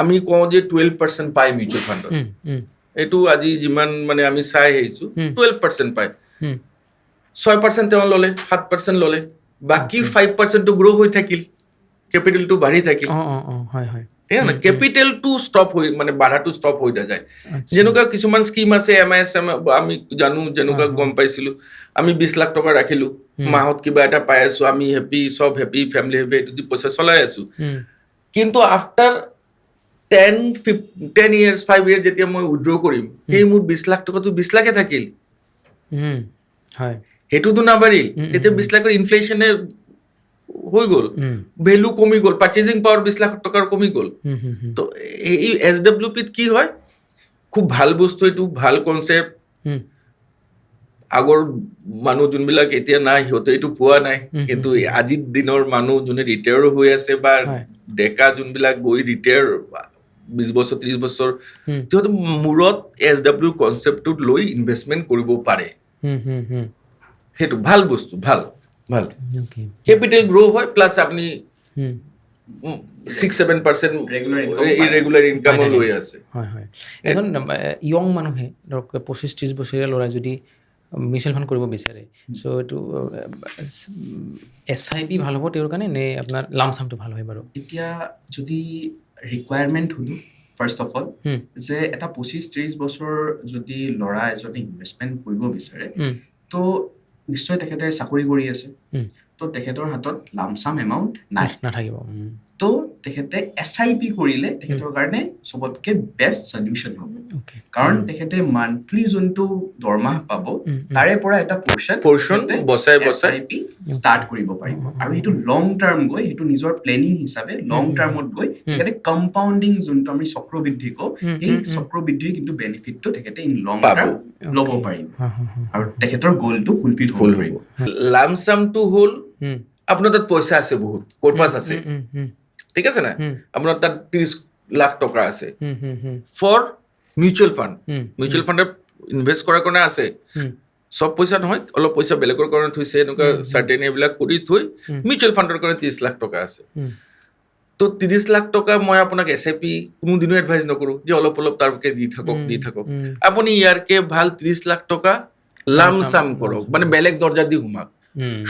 আমি কওঁ যে 12% পায় মিউচুৱেল ফাণ্ডত, এইটো আজি যিমান মানে আমি চাই আহিছোঁ 12% পায়। 6% তেওঁ ল'লে, 7% ল'লে, বাকী 5%টো গ্ৰ' হৈ থাকিল, কেপিটেলটো বাঢ়ি থাকিল। ঠিক আছে, কেপিটেলটো ষ্টপ হৈ, মানে বাঢ়াটো ষ্টপ হৈ নাযায়। যেনেকুৱা কিছুমান স্কিম আছে, MISM আমি জানো, যেনেকুৱা গম পাইছিলোঁ, আমি 20 লাখ টকা ৰাখিলোঁ, মাহত কিবা এটা পাই আছোঁ, আমি হেপী, চব হেপী, ফেমিলি হেপী, এইটো দি পইচা চলাই আছোঁ। কিন্তু আফটাৰ 10 years 5 years যেতিয়া মই উইথড্ৰ কৰিম সেই মোৰ 20 লাখ টকাটো 20 লাখে থাকিল হয় সেইটোতো নাবাঢ়িল তেতিয়া 20 লাখৰ ইনফ্লেশ্যনে হৈ গ'ল ভেলু কমি গ'ল পাৰ্চেজিং পাৱাৰ 20 লাখ টকাৰ কমি গ'ল তো এই SWPত কি হয় খুব ভাল বস্তু এইটো ভাল কনচেপ্ট আগৰ মানুহ যোনবিলাক এতিয়া নাই সিহঁতে এইটো পোৱা নাই কিন্তু আজিৰ দিনৰ মানুহ যোনে ৰিটায়াৰ হৈ আছে বা ডেকা যোনবিলাক গৈ ৰিটায়াৰ 20 বছৰ 30 বছৰ সিহঁতে মূৰত SW কনচেপ্টটোত লৈ ইনভেষ্টমেণ্ট কৰিব পাৰে সেইটো ভাল বস্তু ভাল ভাল কেপিটেল গ্ৰ' হয় প্লাছ আপুনি 6-7% ইৰেগুলাৰ ইনকামো লৈ আছে হয় হয় এজন য়ং মানুহে ধৰক 25-30 বছৰীয়া ল'ৰাই যদি মিউচুৱেল ফাণ্ড কৰিব বিচাৰে চ' এইটো SIP ভাল হ'ব তেওঁৰ কাৰণে নে আপোনাৰ লামচামটো ভাল হয় বাৰু এতিয়া যদি ৰিকুৱাৰমেণ্ট শুনো ফাৰ্ষ্ট অফ অল যে এটা 25-30 বছৰ যদি ল'ৰা এজনে ইনভেষ্টমেণ্ট কৰিব বিচাৰে তো নিশ্চয় তেখেতে চাকৰি কৰি আছে তো তেখেতৰ হাতত লামচাম এমাউণ্ট নাই নাথাকিব তো তেখেতে SIP কৰিলে তেখেতৰ কাৰণে চবতকে বেষ্ট সলিউশ্যন হ'ব কাৰণ তেখেতে মান্থলি যোনটো দৰমহা পাব তাৰে পৰা এটা পৰ্চন বচাই SIP ষ্টাৰ্ট কৰিব পাৰিব আৰু সেইটো লং টাৰ্ম গৈ সেইটো নিজৰ প্লেনিং হিচাপে লং টাৰ্মত গৈ তেখেতে কম্পাউণ্ডিং যোনটো আমি চক্ৰবৃদ্ধি কওঁ সেই চক্ৰবৃদ্ধিৰ কিন্তু বেনিফিটটো তেখেতে ইন লং টাৰ্ম ল'ব পাৰিব আৰু তেখেতৰ গ'লটো ফুলফিল হ'ব পাৰিব লামচামটো হ'ল আপোনাৰ তাত পইচা আছে বহুত কৰ্পাছ আছে ঠিক আছে না আপোনাৰ তাত 30 লাখ টকা আছে ফৰ মিউচুৱেল ফাণ্ডত ইনভেষ্ট কৰাৰ কাৰণে আছে সব পইচা নহয় অলপ পইচা বেলেগৰ কাৰণে থৈছে এনেকুৱা চাৰ্টেন এইবিলাক কৰি থৈ মিউচুৱেল ফাণ্ডৰ কাৰণে 30 লাখ টকা আছে তো 30 লাখ টকা মই আপোনাক SIP কোনোদিনো এডভাইচ নকৰোঁ যে অলপ অলপ তাৰকে দি থাকক আপুনি ইয়াৰকে ভাল 30 লাখ টকা লামচাম কৰক মানে বেলেগ দৰ্জা দি সোমাক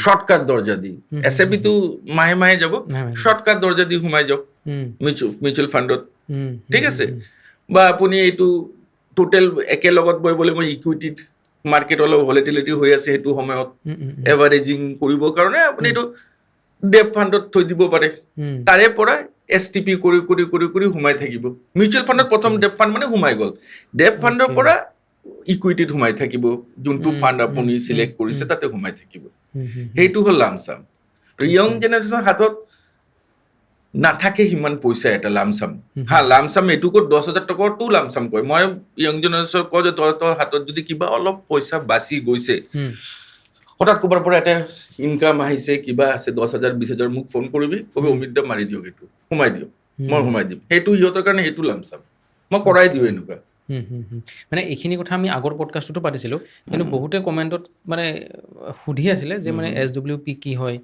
শৰ্টকাট দৰ্জা দি SIP টো মাহে মাহে যাব শৰ্টকাট দৰ্জা দি সোমাই যাওক মিউচুৱেল ফাণ্ডত ঠিক আছে বা আপুনি এইটো টোটেল একেলগত বহিবলৈ মই ইকুইটিত মাৰ্কেট অলপ ভলিটিলিটি হৈ আছে সেইটো সময়ত এভাৰেজিং কৰিবৰ কাৰণে আপুনি এইটো ডেপ ফাণ্ডত থৈ দিব পাৰে তাৰে পৰা STP কৰি কৰি কৰি কৰি সোমাই থাকিব মিউচুৱেল ফাণ্ডত প্ৰথম ডেপ ফাণ্ড মানে সোমাই গ'ল ডেপ ফাণ্ডৰ পৰা ইকুইটিত সোমাই থাকিব যোনটো ফাণ্ড আপুনি চিলেক্ট কৰিছে তাতে সোমাই থাকিব সেইটো হ'ল লামচাম য়ং জেনেৰেশ্যনৰ হাতত নাথাকে সিমান পইচা এটা লামচাম লামচাম এইটো ক'ত 10,000 টকাটো লামচাম কয় মই য়ং জেনেৰেশ্যনক কওঁ যে তোৰ হাতত যদি কিবা অলপ পইচা বাচি গৈছে হঠাৎ ক'ৰবাৰ পৰা এটা ইনকাম আহিছে কিবা আছে 10,000 20,000 মোক ফোন কৰিবি কবি অমিত দা মাৰি দিয়ক এইটো সোমাই দিয়ক মই সোমাই দিম সেইটো সিহঁতৰ কাৰণে সেইটো লামচাম মই কৰাই দিওঁ এনেকুৱা মানে এইখিনি কথা আমি আগৰ পডকাষ্টতো পাতিছিলোঁ কিন্তু বহুতে কমেণ্টত মানে সুধি আছিলে যে মানে SWP কি হয়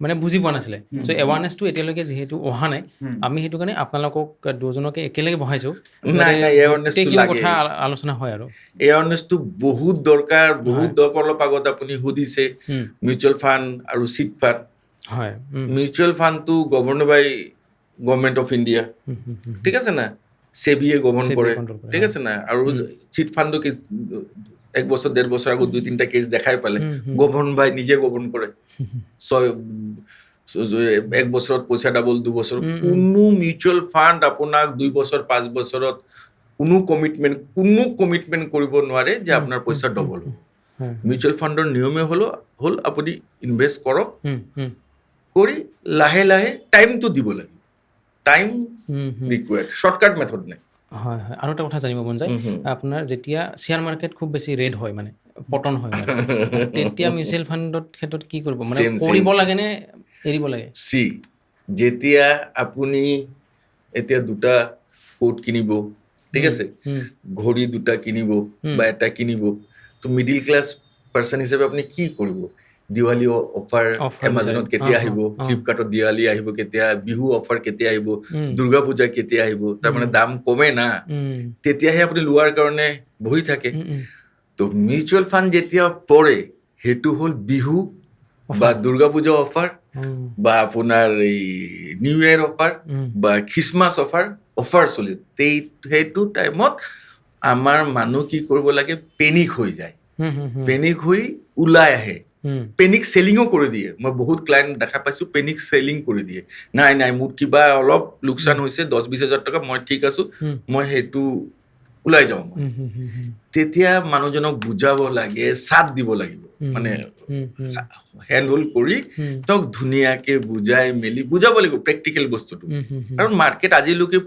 মানে বুজি পোৱা নাছিলে চ' এৱাৰনেছটো এতিয়ালৈকে যিহেতু অহা নাই আমি সেইটো কাৰণে আপোনালোকক দুজনকে একেলগে বহাইছোঁ কথা আলোচনা হয় আৰু এৱাৰনেছটো বহুত দৰকাৰ অলপ আগত আপুনি সুধিছে মিউচুৱেল ফাণ্ড আৰু চিট ফাণ্ড হয় মিউচুৱেল ফাণ্ডটো govern by government of India ঠিক আছে না সেবিয়ে গভৰ্ণ কৰে ঠিক আছে না আৰু চিট ফাণ্ডটো 1 বছৰ 1.5 বছৰ আগত 2-3টা কেছ দেখাই পালে গভৰ্ণ বাই নিজে গভৰ্ণ কৰে 1 বছৰত পইচা ডাবল 2 বছৰ কোনো মিউচুৱেল ফাণ্ড আপোনাক 2 বছৰ 5 বছৰত কোনো কমিটমেণ্ট কৰিব নোৱাৰে যে আপোনাৰ পইচা ডবল হ'ব মিউচুৱেল ফাণ্ডৰ নিয়মে হ'ল আপুনি ইনভেষ্ট কৰক কৰি লাহে লাহে টাইমটো দিব লাগিব টাইম ৰিকুৱাৰ্ড শৰ্টকাট মেথড নাই হয় হয় আৰু এটা কথা জানিব মন যায় আপোনাৰ যেতিয়া শ্বেয়াৰ মাৰ্কেট খুব বেছি ৰেড হয় মানে পতন হয় মানে তেতিয়া মিউচুৱেল ফাণ্ডৰ ক্ষেত্ৰত কি কৰিব মানে কৰিব লাগে নে এৰিব লাগে যেতিয়া আপুনি এতিয়া 2টা কোট কিনিব ঠিক আছে ঘড়ী 2টা কিনিব বা এটা কিনিব তো মিডিল ক্লাছ পাৰ্চন হিচাপে আপুনি কি কৰিব দিৱালী অফাৰ এমাজনত কেতিয়া আহিব ফ্লিপকাৰ্টত দিৱালী আহিব কেতিয়া বিহু অফাৰ কেতিয়া আহিব দুৰ্গা পূজা কেতিয়া আহিব তাৰমানে দাম কমে না তেতিয়াহে আপুনি লোৱাৰ কাৰণে বহি থাকে তো মিউচুৱেল ফাণ্ড যেতিয়া পৰে সেইটো হ'ল বিহু বা দুৰ্গা পূজা অফাৰ বা আপোনাৰ এই নিউ ইয়েৰ অফাৰ বা খ্ৰীষ্টমাছ অফাৰ চলে সেইটো টাইমত আমাৰ মানুহ কি কৰিব লাগে পেনিক হৈ যায় পেনিক হৈ ওলাই আহে পেনিক চেলিঙো কৰি দিয়ে মই বহুত ক্লায়েণ্ট দেখা পাইছোঁ পেনিক চেলিং কৰি দিয়ে নাই মোৰ কিবা অলপ লোকচান হৈছে 10-20 হাজাৰ টকা মই ঠিক আছোঁ মই সেইটো ওলাই যাওঁ মই তেতিয়া মানুহজনক বুজাব লাগে চাথ দিব লাগিব মানে হেণ্ড হোল্ড কৰি তেওঁক ধুনীয়াকে বুজাই মেলি বুজাব লাগিব প্ৰেক্টিকেল বস্তুটো কাৰণ মাৰ্কেট আজিলৈকে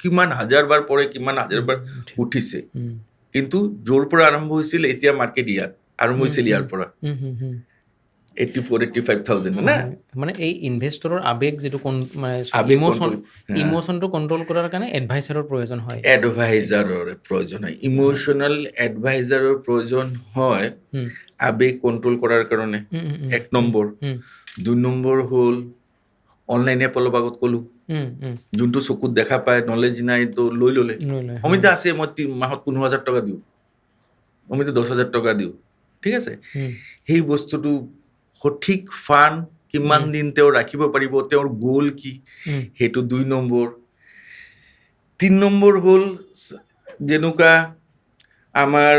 কিমান হাজাৰবাৰ পৰে কিমান হাজাৰবাৰ উঠিছে কিন্তু য'ৰ পৰা আৰম্ভ হৈছিল এতিয়া মাৰ্কেট ইয়াত আৰম্ভ হৈছিল ইয়াৰ পৰা 84,000-85,000 না মানে এই ইনভেষ্টৰৰ আবেগ যিটো আবেগ ইমোশ্যনটো কণ্ট্ৰল কৰাৰ কাৰণে এডভাইচাৰৰ প্ৰয়োজন হয় ইমোশ্যনেল এডভাইজাৰৰ প্ৰয়োজন হয় আবেগ কণ্ট্ৰল কৰাৰ কাৰণে 1 নম্বৰ 2 নম্বৰ হ'ল অনলাইন এপ অলপ আগত ক'লো যোনটো চকুত দেখা পায় নলেজ নাই তো লৈ ল'লে অমিতা আছে মই মাহত 15,000 টকা দিওঁ অমিতা 10,000 টকা দিওঁ ঠিক আছে সেই বস্তুটো সঠিক ফান কিমান দিন তেওঁ ৰাখিব পাৰিব তেওঁৰ গোল কি সেইটো 2 নম্বৰ 3 নম্বৰ হ'ল যেনেকুৱা আমাৰ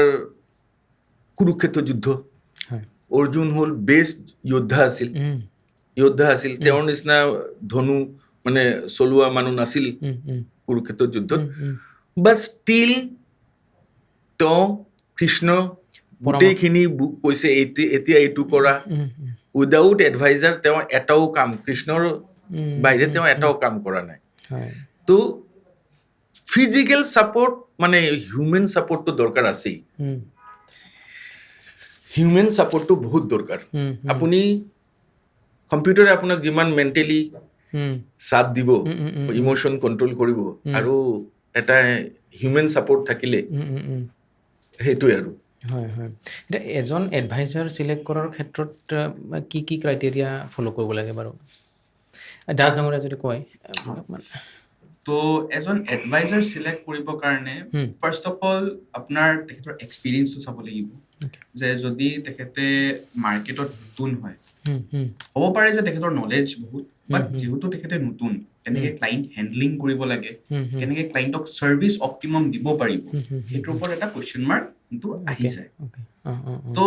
কুৰুক্ষেত্ৰ যুদ্ধ অৰ্জুন হ'ল বেষ্ট যোদ্ধা আছিল তেওঁৰ নিচিনা ধনু মানে চলোৱা মানুহ নাছিল কুৰুক্ষেত্ৰ যুদ্ধত বাট ষ্টিল তেওঁ কৃষ্ণ গোটেইখিনি কৈছে এতিয়া এইটো কৰা উইদাউট এডভাইজাৰ তেওঁ এটাও কাম কৃষ্ণৰ বাহিৰে তেওঁ এটাও কাম কৰা নাই তো ফিজিকেল ছাপোৰ্ট মানে হিউমেন ছাপোৰ্টটো দৰকাৰ আছেই হিউমেন ছাপোৰ্টটো বহুত দৰকাৰ আপুনি কম্পিউটাৰে আপোনাক যিমান মেণ্টেলি সাথ দিব ইমোশ্যন কণ্ট্ৰল কৰিব আৰু এটা হিউমেন ছাপোৰ্ট থাকিলে সেইটোৱে আৰু হয় এতিয়া এজন এডভাইজাৰ চিলেক্ট কৰাৰ ক্ষেত্ৰত কি ক্ৰাইটেৰিয়া ফ'ল' কৰিব লাগে বাৰু দাস ডাঙৰীয়া যদি কয় তো এজন এডভাইজাৰ চিলেক্ট কৰিবৰ কাৰণে ফাৰ্ষ্ট অফ অল আপোনাৰ তেখেতৰ এক্সপিৰিয়েঞ্চটো চাব লাগিব যে যদি তেখেতে মাৰ্কেটত নতুন হয় হ'ব পাৰে যে তেখেতৰ নলেজ বহুত বাট যিহেতু তেখেতে নতুন কেনেকৈ ক্লাইণ্ট হেণ্ডলিং কৰিব লাগে কেনেকৈ ক্লাইণ্টক ছাৰ্ভিচ অপটিমাম দিব পাৰিব সেইটোৰ ওপৰত এটা কুৱেশ্যন মাৰ্ক কিন্তু আহি যায় তো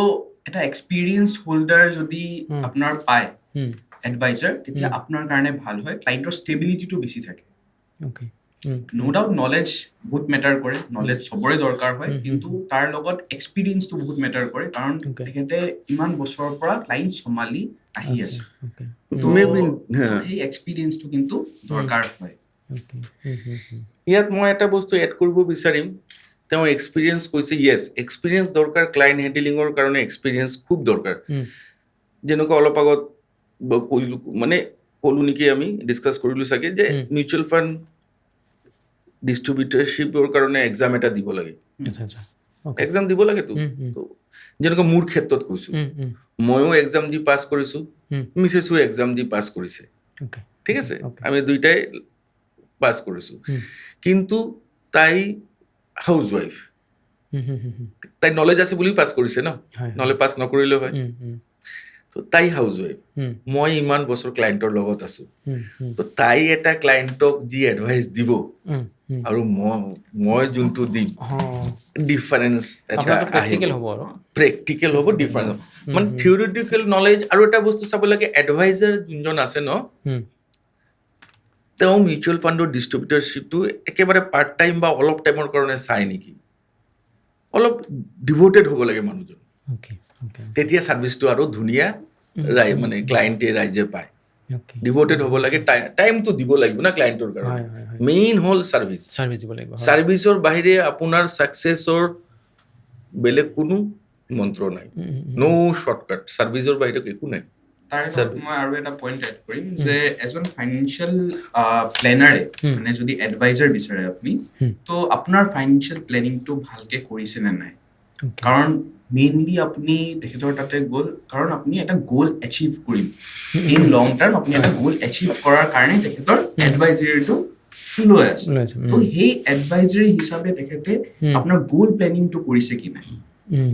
এটা এক্সপিৰিয়েঞ্চ হোল্ডাৰ যদি আপোনাৰ পায় এডভাইজাৰ তেতিয়া আপোনাৰ কাৰণে ভাল হয় ক্লাইণ্টৰ ষ্টেবিলিটিটো বেছি থাকে নো ডাউট নলেজ বহুত মেটাৰ কৰে নলেজ চবৰে দৰকাৰ হয় কিন্তু তাৰ লগত এক্সপিৰিয়েঞ্চটো বহুত মেটাৰ কৰে কাৰণ তেখেতে ইমান বছৰৰ পৰা ক্লাইণ্ট চম্ভালি আহি আছে সেই এক্সপিৰিয়েঞ্চটো কিন্তু দৰকাৰ হয় ইয়াত মই এটা বস্তু এড কৰিব বিচাৰিম তেওঁ এক্সপিৰিয়েঞ্চ কৈছে য়েছ এক্সপিৰিয়েঞ্চ দৰকাৰ ক্লাইণ্ট হেণ্ডলিঙৰ কাৰণে এক্সপিৰিয়েঞ্চ খুব দৰকাৰ যেনেকুৱা অলপ আগত মানে ক'লো নেকি আমি ডিছকাছ কৰিলোঁ চাগে যে মিউচুৱেল ফাণ্ড ডিষ্ট্ৰিবিউটৰশ্বিপৰ কাৰণে এক্সাম এটা দিব লাগে এক্সাম দিব লাগেতো যেনেকুৱা মোৰ ক্ষেত্ৰত কৈছোঁ ময়ো এক্সাম দি পাছ কৰিছোঁ মিছেছো এক্সাম দি পাছ কৰিছে ঠিক আছে আমি দুইটাই পাছ কৰিছোঁ কিন্তু তাই হাউচ ৱাইফ তাই নলেজ আছে বুলি পাছ কৰিছে ন নহ'লে পাছ নকৰিলেও হয় তো তাই হাউচ ৱাইফ মই ইমান বছৰ ক্লাইণ্টৰ লগত আছোঁ তো তাই এটা ক্লাইণ্টক যি এডভাইচ দিব আৰু মই যোনটো দিম ডিফাৰেঞ্চ এটা প্ৰেক্টিকেল হ'ব ডিফাৰেঞ্চ মানে থিয়ৰিটিকেল নলেজ আৰু এটা বস্তু চাব লাগে এডভাইজাৰ যোনজন আছে ন তেওঁ মিউচুৱেল ফাণ্ডৰ ডিষ্ট্ৰিবিউটৰশ্বিপটো একেবাৰে পাৰ্ট টাইম বা অলপ টাইমৰ কাৰণে চাই নেকি অলপ ডিভোটেড হ'ব লাগে মানুহজন তেতিয়া ছাৰ্ভিচটো আৰু ধুনীয়া মানে ক্লাইণ্টে ৰাইজে পায় ডিভোটেড হ'ব লাগে টাইমটো দিব লাগিব না ক্লাইণ্টৰ কাৰণে মেইন হ'ল ছাৰ্ভিচ দিব লাগিব ছাৰ্ভিচৰ বাহিৰে আপোনাৰ ছাকচেছৰ বেলেগ কোনো মন্ত্ৰ নাই ন' শ্বৰ্টকাট ছাৰ্ভিচৰ বাহিৰে একো নাই মই আৰু এটা পইণ্ট এড কৰিম যে এজন ফাইনেন্সিয়েল প্লেনাৰে মানে যদি এডভাইজাৰ বিচাৰে আপুনি তো আপোনাৰ ফাইনেন্সিয়েল প্লেনিংটো ভালকে কৰিছে নে নাই কাৰণ মেইনলি আপুনি তেখেতৰ তাতে গ'ল কাৰণ আপুনি এটা গ'ল এচিভ কৰিম ইন লং টাৰ্ম আপুনি এটা গ'ল এচিভ কৰাৰ কাৰণে তেখেতৰ এডভাইজাৰীটো লৈ আছে তো সেই এডভাইজাৰী হিচাপে তেখেতে আপোনাৰ গ'ল প্লেনিংটো কৰিছে কি নাই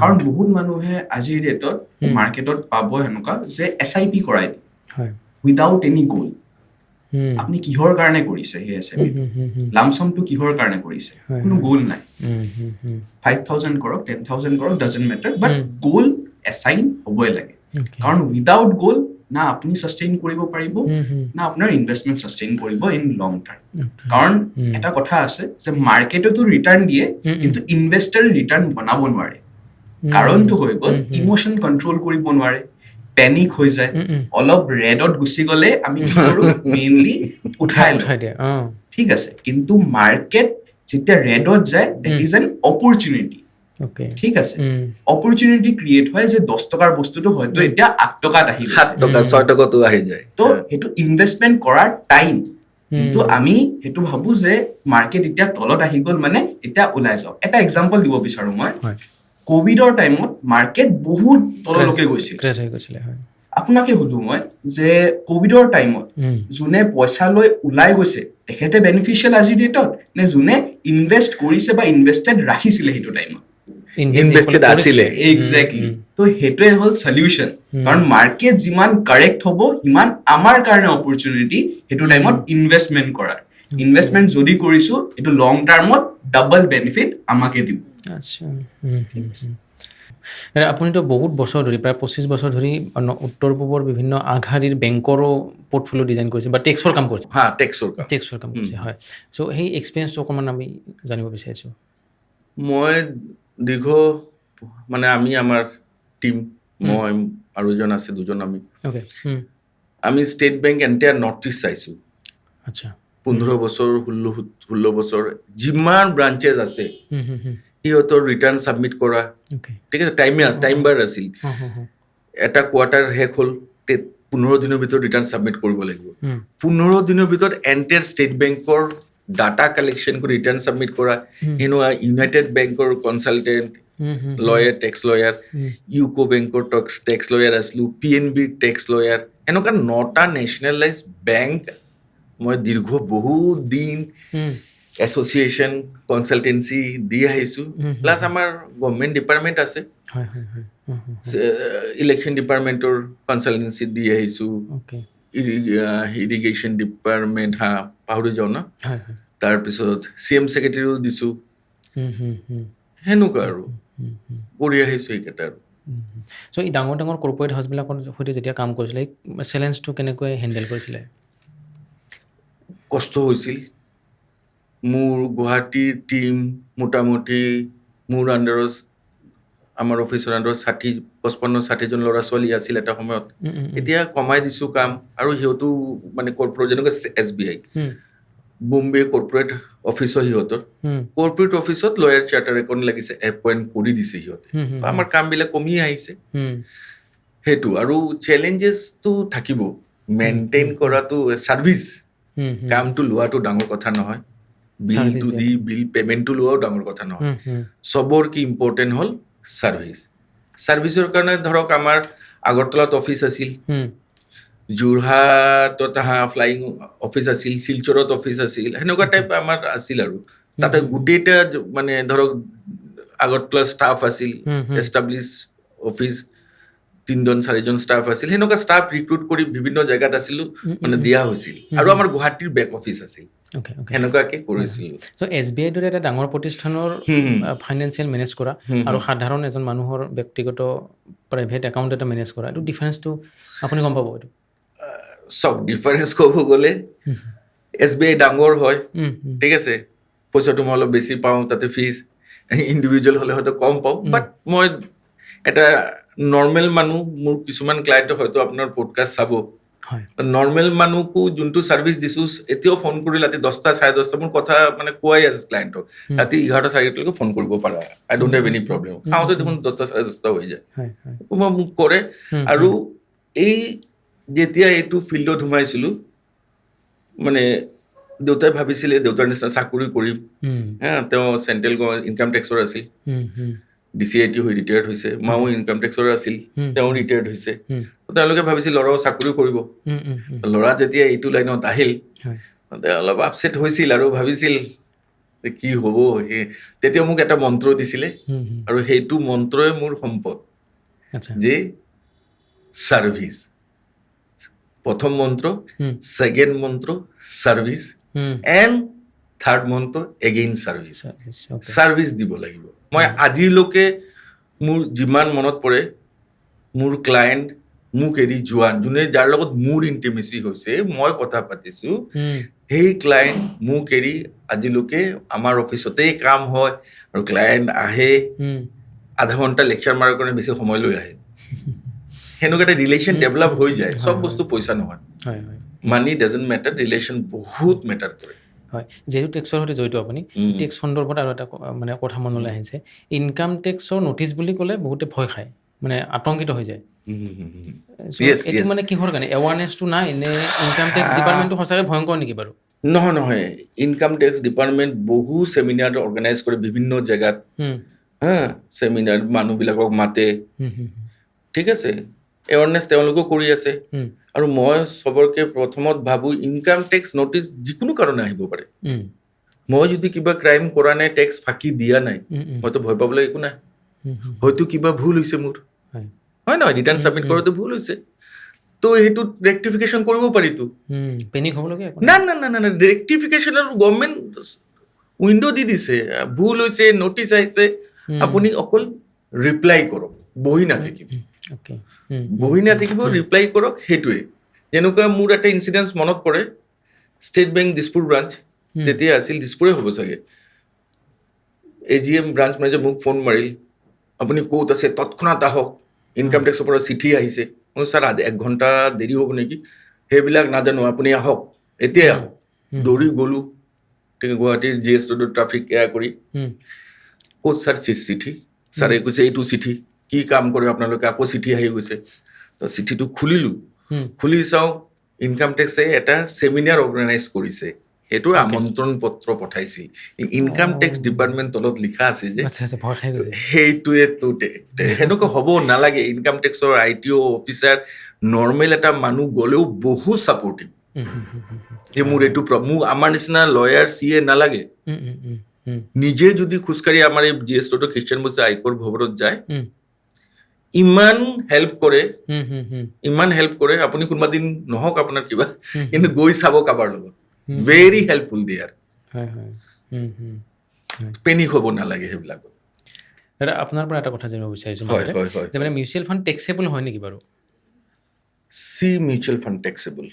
কাৰণ বহুত মানুহে আজিৰ ডেটত মাৰ্কেটত পাব এনেকুৱা যে SIP কৰাই দিয়ে উইদাউট এনি গ'ল আপুনি কিহৰ কাৰণে কৰিছে সেই SIP লামচামটো কিহৰ কাৰণে কৰিছে কোনো গ'ল নাই 5,000 কৰক 10,000 কৰক ডাজন্ট মেটাৰ বাট গ'ল এছাইন হ'বই লাগে কাৰণ উইদাউট গ'ল না আপুনি ছাষ্টেইন কৰিব পাৰিব না আপোনাৰ ইনভেষ্টমেণ্ট ছাষ্টেইন কৰিব ইন লং টাৰ্ম। কাৰণ এটা কথা আছে যে মাৰ্কেটতো ৰিটাৰ্ণ দিয়ে কিন্তু ইনভেষ্টৰে ৰিটাৰ্ণ বনাব নোৱাৰে। কাৰণটো হৈ গ'ল ইমোশ্যন কণ্ট্ৰল কৰিব নোৱাৰে, পেনিক হৈ যায়, অলপ ৰেডত গুচি গ'লে আমি কি কৰোঁ মেইনলি উঠাই লওঁ, ঠিক আছে। কিন্তু মাৰ্কেট যেতিয়া ৰেডত যায় দেট ইজ এন অপৰচুনিটি, ঠিক আছে। অপৰচুনিটি ক্ৰিয়েট হয় যে 10 টকাৰ বস্তুটো হয়তো এতিয়া 8 টকাত আহি 7 টকা 6 টকাতো আহি যায়। তো সেইটো ইনভেষ্টমেণ্ট কৰাৰ টাইম। কিন্তু আমি সেইটো ভাবো যে মাৰ্কেট এতিয়া তলত আহি গ'ল মানে এতিয়া ওলাই যাওঁ। এটা এক্সাম্পল দিব বিচাৰো মই, কোভিডৰ টাইমত মাৰ্কেট বহুত তললৈকে গৈছিল। আপোনাকে সুধো মই যে কোভিডৰ টাইমত যোনে পইচা লৈ ওলাই গৈছে তেখেতে বেনিফিচিয়েল আজিৰ ডেটত নে যোনে ইনভেষ্ট কৰিছে বা ইনভেষ্টেড ৰাখিছিলে সেইটো টাইমত? ইনভেষ্টেড আছিলে। এক্সেক্টলি। তো সেইটোৱে হ'ল সলিউশ্যন। কাৰণ মাৰ্কেট যিমান কাৰেক্ট হ'ব সিমান আমাৰ কাৰণে অপৰচুনিটি সেইটো টাইমত ইনভেষ্টমেণ্ট কৰাৰ। ইনভেষ্টমেণ্ট যদি কৰিছো এইটো লং টাৰ্মত ডাবল বেনিফিট আমাকে দিব। আচ্ছা, আপুনিতো বহুত বছৰ ধৰি প্ৰায় 25 বছৰ ধৰি উত্তৰ পূবৰ বিভিন্ন আগশাৰীৰ বেংকৰো পৰ্টফলিঅ' ডিজাইন কৰিছে বা টেক্সৰ কাম কৰিছে। টেক্সৰ কাম কৰিছে, হয়। চ' সেই এক্সপিৰিয়েঞ্চটো অকণমান আমি জানিব বিচাৰিছোঁ। মই মানে আমি আমাৰ টিম, মই আৰু এজন আছে, দুজন আমি state bank entire north east চাইছোঁ। আচ্ছা, 15 বছৰ 16 বছৰ যিমান ব্ৰাঞ্চেছ আছে সিহঁতৰ ৰিটাৰ্ণ ছাবমিট কৰা, ঠিক আছে। টাইম বাৰ আছিল, এটা কোৱাৰ্টাৰ শেষ হ'ল 15 দিনৰ ভিতৰত ৰিটাৰ্ণ ছাবমিট কৰিব লাগিব। 15 দিনৰ ভিতৰত এণ্টায়াৰ ষ্টেট বেংকৰ ডাটা কালেকশ্যন কৰি ৰিটাৰ্ণ ছাবমিট কৰা, ইউনাইটেড বেংকৰ consultant lawyer, tax lawyer, UCO বেংকৰ টেক্স লয়াৰ আছিলোঁ, PNB টেক্স লয়াৰ, এনেকুৱা 9টা নেশ্যনেলাইজ বেংক মই বহুত দিন এছ'চিয়েশ্যন কনচালটেঞ্চি দি আহিছোঁ। প্লাছ আমাৰ গভৰ্ণমেণ্ট ডিপাৰ্টমেণ্ট আছে, ইলেকশ্যন ডিপাৰ্টমেণ্টৰ কনচালটেঞ্চি দি আহিছোঁ, ইৰিগেশ্যন ডিপাৰ্টমেণ্ট পাহৰি যাওঁ ন, তাৰপিছত CM ছেক্ৰেটেৰীও দিছোঁ, সেনেকুৱা আৰু কৰি আহিছোঁ এইকেইটা আৰু। চ' এই ডাঙৰ ডাঙৰ কৰ্পৰেট হাউচবিলাকৰ সৈতে যেতিয়া কাম কৰিছিলে এই চেলেঞ্জটো কেনেকৈ হেণ্ডেল কৰিছিলে? কষ্ট হৈছিল। মোৰ গুৱাহাটীৰ টীম মোটামুটি মোৰ আণ্ডাৰত, আমাৰ অফিচৰ আণ্ডাৰত 55-60জন ল'ৰা ছোৱালী আছিল এটা সময়ত। এতিয়া কমাই দিছোঁ কাম, আৰু সিহঁতো মানে কৰ্পৰেট যেনেকৈ SBI বোম্বে কৰ্পৰেট অফিচৰ সিহঁতৰ কৰ্পৰেট অফিচত লয়াৰ চাৰ্টাৰ একাউণ্ট লাগিছে, এপইণ্ট কৰি দিছে সিহঁতে। আমাৰ কামবিলাক কমি আহিছে সেইটো। আৰু চেলেঞ্জেছটো থাকিব, মেইনটেইন কৰাটো ছাৰ্ভিচ কামটো লোৱাটো ডাঙৰ কথা নহয়, বিলটো দি বিল পে'মেণ্টটো লোৱাও ডাঙৰ কথা নহয়। চবৰ কি ইম্পৰ্টেণ্ট হ'ল ছাৰ্ভিচৰ কাৰণে ধৰক আমাৰ আগৰতলাত অফিচ আছিল, যোৰহাটত ফ্লাইং অফিচ আছিল, শিলচৰত অফিচ আছিল, সেনেকুৱা টাইপ আমাৰ আছিল। আৰু তাতে গোটেইটা মানে ধৰক আগৰতলা ষ্টাফ আছিল, এষ্টাব্লিছ অফিচ 3-4জন ষ্টাফ আছিল, সেনেকুৱা ষ্টাফ ৰিক্ৰুট কৰি বিভিন্ন জেগাত আছিলোঁ, মানে দিয়া হৈছিল। আৰু আমাৰ গুৱাহাটীৰ বেক অফিচ আছিল, সেনেকুৱাকৈ কৰিছিলোঁ। চ' SBI দৰে এটা ডাঙৰ প্ৰতিষ্ঠানৰ ফাইনেন্সিয়েল মেনেজ কৰা আৰু সাধাৰণ এজন মানুহৰ ব্যক্তিগত প্ৰাইভেট একাউণ্ট এটা মেনেজ কৰা, এইটো ডিফাৰেঞ্চটো আপুনি গম পাব? এইটো চব ডিফাৰেঞ্চ ক'ব গ'লে SBI ডাঙৰ হয়, ঠিক আছে, পইচাটো মই অলপ বেছি পাওঁ, তাতে ফিজ ইণ্ডিভিজুৱেল হ'লে হয়তো কম পাওঁ। বাট মই এটা নৰ্মেল মানুহ, মোৰ কিছুমান ক্লাইণ্টক হয়তো আপোনাৰ পডকাষ্ট চাব, নৰ্মেল মানুহকো যোনটো ছাৰ্ভিচ দিছোঁ, এতিয়াও ফোন কৰি ৰাতি 10টা 10:30 মোৰ কথা মানে কোৱাই আছে ক্লাইণ্টক, ৰাতি 11টা 11:30লৈকে ফোন কৰিব পাৰা, আই ডোণ্ট হেভ এনি প্ৰব্লেম। খাওঁতে দেখোন 10টা 10:30 হৈ যায়, মোক কৰে। আৰু এই যেতিয়া এইটো ফিল্ডত সোমাইছিলোঁ, মানে দেউতাই ভাবিছিলে দেউতাৰ নিচিনা চাকৰি কৰিম, তেওঁ চেণ্ট্ৰেল ইনকাম টেক্সৰ আছিল, DCIT হৈ ৰিটায়াৰ্ড হৈছে, মাও ইনকাম টেক্সৰ আছিল, তেওঁ ৰিটায়াৰ্ড হৈছে। তেওঁলোকে ভাবিছিল ল'ৰাও চাকৰি কৰিব। ল'ৰা যেতিয়া এইটো লাইনত আহিল অলপ আপছেট হৈছিল আৰু ভাবিছিল কি হ'ব। তেতিয়া মোক এটা মন্ত্ৰ দিছিলে, আৰু সেইটো মন্ত্ৰই মোৰ সম্পদ, যে ছাৰ্ভিচ। প্ৰথম মন্ত্ৰ, ছেকেণ্ড মন্ত্ৰ ছাৰ্ভিচ, এণ্ড থাৰ্ড মন্ত্ৰ এগেইন ছাৰ্ভিচ। ছাৰ্ভিচ দিব লাগিব। মই আজিলৈকে মোৰ যিমান মনত পৰে, মোৰ ক্লায়েণ্ট মোক এৰি যোৱা যোনে যাৰ লগত মোৰ ইণ্টিমেচি হৈছে মই কথা পাতিছো সেই ক্লায়েণ্ট মোক এৰি আজিলৈকে আমাৰ অফিচতেই কাম হয় আৰু ক্লায়েণ্ট আহে আধা ঘণ্টা লেকচাৰ মাৰাৰ কাৰণে বেছি সময় লৈ আহে সেনেকুৱা এটা ৰিলেশ্যন ডেভেলপ হৈ যায় চব বস্তু পইচা নহয় মানি ডাজন্ট মেটাৰ ৰিলেশ্যন বহুত মেটাৰ কৰে হয় যিহেতু টেক্সৰ সৈতে জড়িত আপুনি টেক্স সন্দৰ্ভত আৰু এটা মানে কথা মনলৈ আহিছে ইনকাম টেক্সৰ নটিচ বুলি ক'লে বহুতে ভয় খায় মানে আতংকিত হৈ যায় এইটো মানে কিহৰ কাৰণে এৱাৰনেছটো নাই নে ইনকাম টেক্স ডিপাৰ্টমেণ্টটো সঁচাকৈ ভয়ংকৰ নেকি বাৰু নহয় ইনকাম টেক্স ডিপাৰ্টমেণ্ট বহু চেমিনাৰ অৰ্গেনাইজ কৰে বিভিন্ন জেগাত চেমিনাৰ মানুহবিলাকক মাতে ঠিক আছে এৱাৰনেছ তেওঁলোকেও কৰি আছে আৰু মই চবৰকে প্ৰথমত ভাবোঁ ইনকাম টেক্স নটিচ যিকোনো কাৰণে আহিব পাৰে মই যদি কিবা ক্ৰাইম কৰা নাই টেক্স ফাঁকি দিয়া নাই মইতো ভয় পাবলৈ একো নাই হয়তো কিবা ভুল হৈছে মোৰ হয় নহয় ৰিটাৰ্ণ ছাবমিট কৰোঁতে ভুল হৈছে তো সেইটো ৰেক্টিফিকেশ্যন কৰিব পাৰিতো পেনিক হ'বলগীয়া না ৰেক্টিফিকেশ্যনৰ গভৰ্ণমেণ্ট উইণ্ড' দি দিছে ভুল হৈছে নটিচ আহিছে আপুনি অকল ৰিপ্লাই কৰক বহি নাথাকিব ৰিপ্লাই কৰক সেইটোৱে যেনেকুৱা মোৰ এটা ইনচিডেঞ্চ মনত পৰে ষ্টেট বেংক দিছপুৰ ব্ৰাঞ্চ তেতিয়া আছিল দিছপুৰে হ'ব চাগে AGM ব্ৰাঞ্চ মেনেজাৰ মোক ফোন মাৰিল আপুনি ক'ত আছে তৎক্ষণাত আহক ইনকাম টেক্সৰ পৰা চিঠি আহিছে মই ছাৰ 1 ঘণ্টা দেৰি হ'ব নেকি সেইবিলাক নাজানো আপুনি আহক এতিয়াই আহক দৌৰি গ'লোঁ ঠিক গুৱাহাটীৰ GS ৰোডত ট্ৰাফিক এয়া কৰি ক'ত ছাৰ চিঠি ছাৰে কৈছে এইটো চিঠি কি কাম কৰে আপোনালোকে আকৌ চিঠি আহি গৈছে তো চিঠিটো খুলিলোঁ খুলি চাওঁ ইনকাম টেক্সে এটা চেমিনাৰ অৰ্গেনাইজ কৰিছে সেইটোৰ আমন্ত্ৰণ পত্ৰ পঠাইছিল ইনকাম টেক্স ডিপাৰ্টমেণ্ট তলত লিখা আছে যে সেইটোৱে সেনেকুৱা হ'ব নালাগে ইনকাম টেক্সৰ ITO অফিচাৰ নৰ্মেল এটা মানুহ গ'লেও বহুত ছাপৰ্টিভ যে মোৰ এইটো মোৰ আমাৰ নিচিনা লয়াৰ CA নালাগে নিজে যদি খোজকাঢ়ি আমাৰ এই GS ৰোডৰ খ্ৰীষ্টিয়ান বস্তি আয়কৰ ভৱনত যায় ইমান হেল্প কৰে আপুনি কোনোবা দিন নহওক আপোনাৰ কিবা কিন্তু গৈ চাব কাৰোবাৰ লগত ভেৰি হেল্পফুল দেয়াৰ পেনিক হ'ব নালাগে সেইবিলাকত দাদা আপোনাৰ পৰা এটা কথা জানিব বিচাৰিছোঁ যে মানে মিউচুৱেল ফাণ্ড টেক্সেবল হয় নেকি বাৰু mutual fund taxable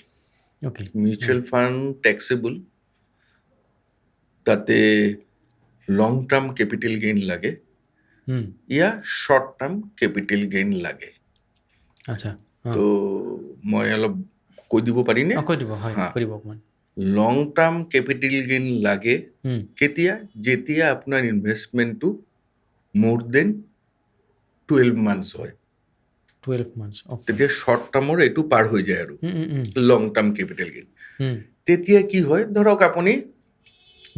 mutual fund taxable তাতে লং টাৰ্ম কেপিটেল গেইন লাগে ইয়া শ্বৰ্ট টাৰ্ম কেপিটেল গেইন লাগে তো মই অলপ কৈ দিব পাৰিনে লং টাৰ্ম কেপিটেল গেইন লাগে কেতিয়া যেতিয়া আপোনাৰ ইনভেষ্টমেণ্টটো মোৰ দেন 12 মান্থছ হয় তেতিয়া শ্বৰ্ট টাৰ্মৰ এইটো পাৰ হৈ যায় আৰু লং টাৰ্ম কেপিটেল গেইন তেতিয়া কি হয় ধৰক আপুনি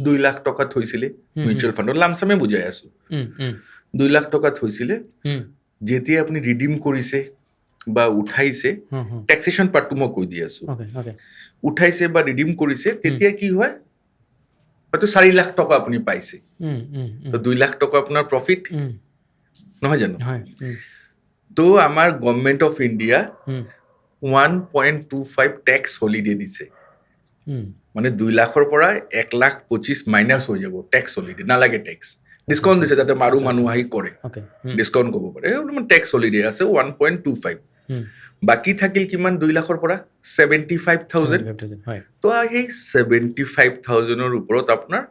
2 লাখ টকা থৈছিলে মিউচুৱেল ফাণ্ডত লামচামে বুজাই আছো 2 লাখ টকা থৈছিলে যেতিয়া আপুনি ৰিডিম কৰিছে বা উঠাইছে টেক্সেশ্যন পাৰ্টটো মই কৈ দি আছো উঠাইছে বা ৰিডিম কৰিছে তেতিয়া কি হয় হয়তো 4 লাখ টকা আপুনি পাইছে তো 2 লাখ টকা আপোনাৰ প্ৰফিট নহয় জানো তো আমাৰ government of India 1.25 tax holiday দিছে মানে 2 লাখৰ পৰা 1,25,000 মাইনাছ হৈ যাব টেক্স হলিডে নালাগে টেক্স ডিছকাউণ্ট দিছে যাতে মাৰো মানুহ আহি কৰে ডিছকাউণ্ট ক'ব পাৰে টেক্স হলিডে আছে 1.25 বাকী থাকিল কিমান 2 লাখৰ পৰা 75,000 তো সেই 75,000ৰ ওপৰত আপোনাৰ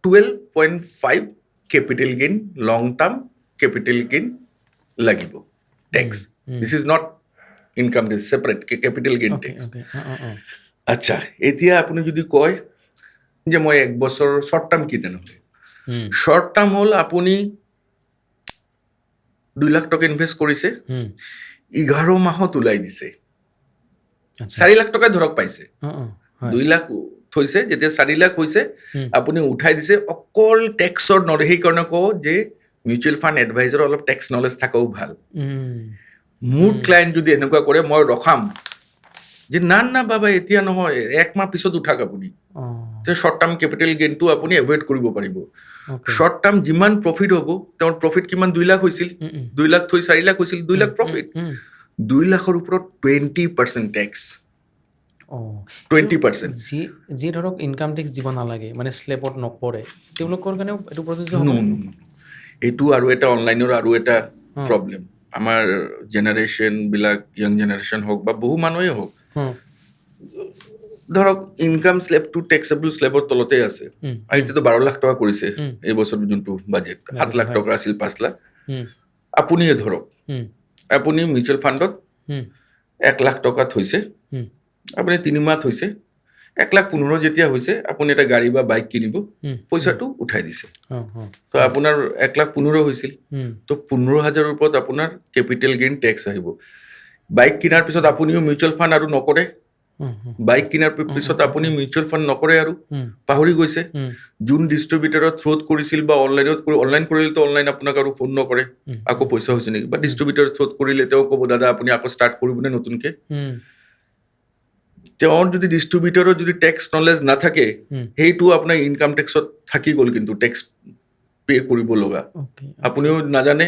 12.5 capital gain long term capital gain লাগিব tax this is not income tax separate capital gain tax আচ্ছা এতিয়া আপুনি যদি কয় যে মই 1 বছৰ শ্বৰ্ট টাৰ্ম কি তেনেহ'লে শ্বৰ্ট টাৰ্ম হ'ল আপুনি 2 লাখ টকা ইনভেষ্ট কৰিছে 11 মাহত ওলাই দিছে 4 লাখ টকা ধৰক পাইছে 2 লাখ থৈছে যেতিয়া 4 লাখ হৈছে আপুনি উঠাই দিছে অকল টেক্সৰ নলেজ সেইকাৰণে কওঁ যে মিউচুৱেল ফাণ্ড এডভাইজাৰ অলপ টেক্স নলেজ থকাও ভাল মোৰ ক্লায়েণ্ট যদি এনেকুৱা কৰে মই ৰখাম যে না বাবা এতিয়া নহয় 1 মাহ পিছত উঠাক আপুনি শ্বৰ্ট টাৰ্ম কেপিটেল গেইনটো আপুনি এভইড কৰিব পাৰিব শ্বৰ্ট টাৰ্ম যিমান প্ৰফিট হ'ব তেওঁৰ প্ৰফিট কিমান 2 লাখ হৈছিল 2 লাখ থৈ 4 লাখ হৈছিল 2 লাখ প্ৰফিট 2 লাখৰ ওপৰত 20% টেক্স 20% যি ধৰক ইনকাম টেক্স দিব নালাগে মানে স্লেবত নপৰে তেওঁলোকৰ কাৰণেও এইটো প্ৰযোজ্য এইটো আৰু এটা অনলাইনৰ আৰু এটা প্ৰব্লেম আমাৰ জেনেৰেশ্যনবিলাক য়াং জেনেৰেশ্যন হওক বা বহু মানুহেই হওক ধৰক ইনকাম স্লেবটো টেক্সেবল স্লেবৰ তলতে আছে আৰু এতিয়াতো 12 লাখ টকা কৰিছে এই বছৰ যোনটো বাজেট 7 লাখ টকা আছিল 5 লাখ আপুনিয়ে ধৰক আপুনি মিউচুৱেল ফাণ্ডত 1 লাখ টকা থৈছে আপুনি 3 মাহ থৈছে 1,15,000 যেতিয়া হৈছে আপুনি এটা গাড়ী বা বাইক কিনিব পইচাটো উঠাই দিছে তো আপোনাৰ 1,15,000 হৈছিল তো 15,000 ওপৰত আপোনাৰ কেপিটেল গেইন টেক্স আহিব বাইক কিনাৰ পিছত আপুনিও মিউচুৱেল ফাণ্ড আৰু নকৰে বাইক কিনাৰ পিছত আপুনি মিউচুৱেল ফাণ্ড নকৰে আৰু পাহৰি গৈছে যোন ডিষ্ট্ৰিবিউটৰৰ থ্ৰুত কৰিছিল বা অনলাইন কৰিলেতো অনলাইন আপোনাক আৰু ফোন নকৰে আকৌ পইচা হৈছে নেকি বা ডিষ্ট্ৰিবিউটৰৰ থ্ৰুত কৰিলে তেওঁ ক'ব দাদা আপুনি আকৌ ষ্টাৰ্ট কৰিবনে নতুনকৈ তেওঁৰ যদি ডিষ্ট্ৰিবিউটৰৰ যদি টেক্স নলেজ নাথাকে সেইটো আপোনাৰ ইনকাম টেক্সত থাকি গ'ল কিন্তু টেক্স পে' কৰিব লগা আপুনিও নাজানে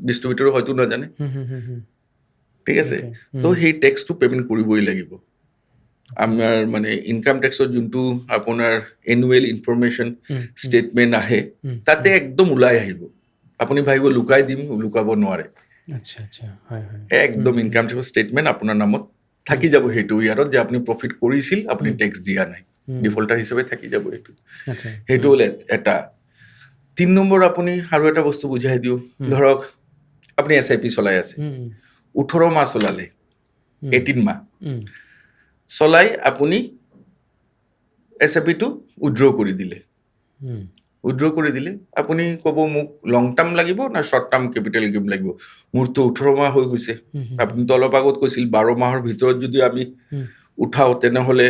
ডিষ্ট্ৰিবিউটৰো হয়তো নাজানে ঠিক আছে তো সেই টেক্সটো পে'মেণ্ট কৰিবই লাগিব আমাৰ মানে ইনকাম টেক্সৰ যোনটো আপোনাৰ এনুৱেল ইনফৰমেশ্যন ষ্টেটমেণ্ট আহে তাতে একদম ওলাই আহিব আপুনি ভাবিব লুকাই দিম লুকাব নোৱাৰে একদম ইনকাম টেক্সৰ ষ্টেটমেণ্ট আপোনাৰ নামত থাকি যাব সেইটো ইয়াৰত যে আপুনি প্ৰফিট কৰিছিল আপুনি টেক্স দিয়া নাই ডিফল্টাৰ হিচাপে থাকি যাব সেইটো হ'ল এটা 3 নম্বৰ আপুনি আৰু এটা বস্তু বুজাই দিওঁ ধৰক আপুনি SIP চলাই আছে 18 মাহ চলালে 18 মাহ চলাই আপুনি SIPটো উইথড্ৰ কৰি দিলে আপুনি ক'ব মোক লং টাৰ্ম লাগিব না শ্বৰ্ট টাৰ্ম কেপিটেল গেইন লাগিব মোৰতো 18 মাহ হৈ গৈছে আপুনিতো অলপ আগত কৈছিল 12 মাহৰ ভিতৰত যদি আমি উঠাও তেনেহ'লে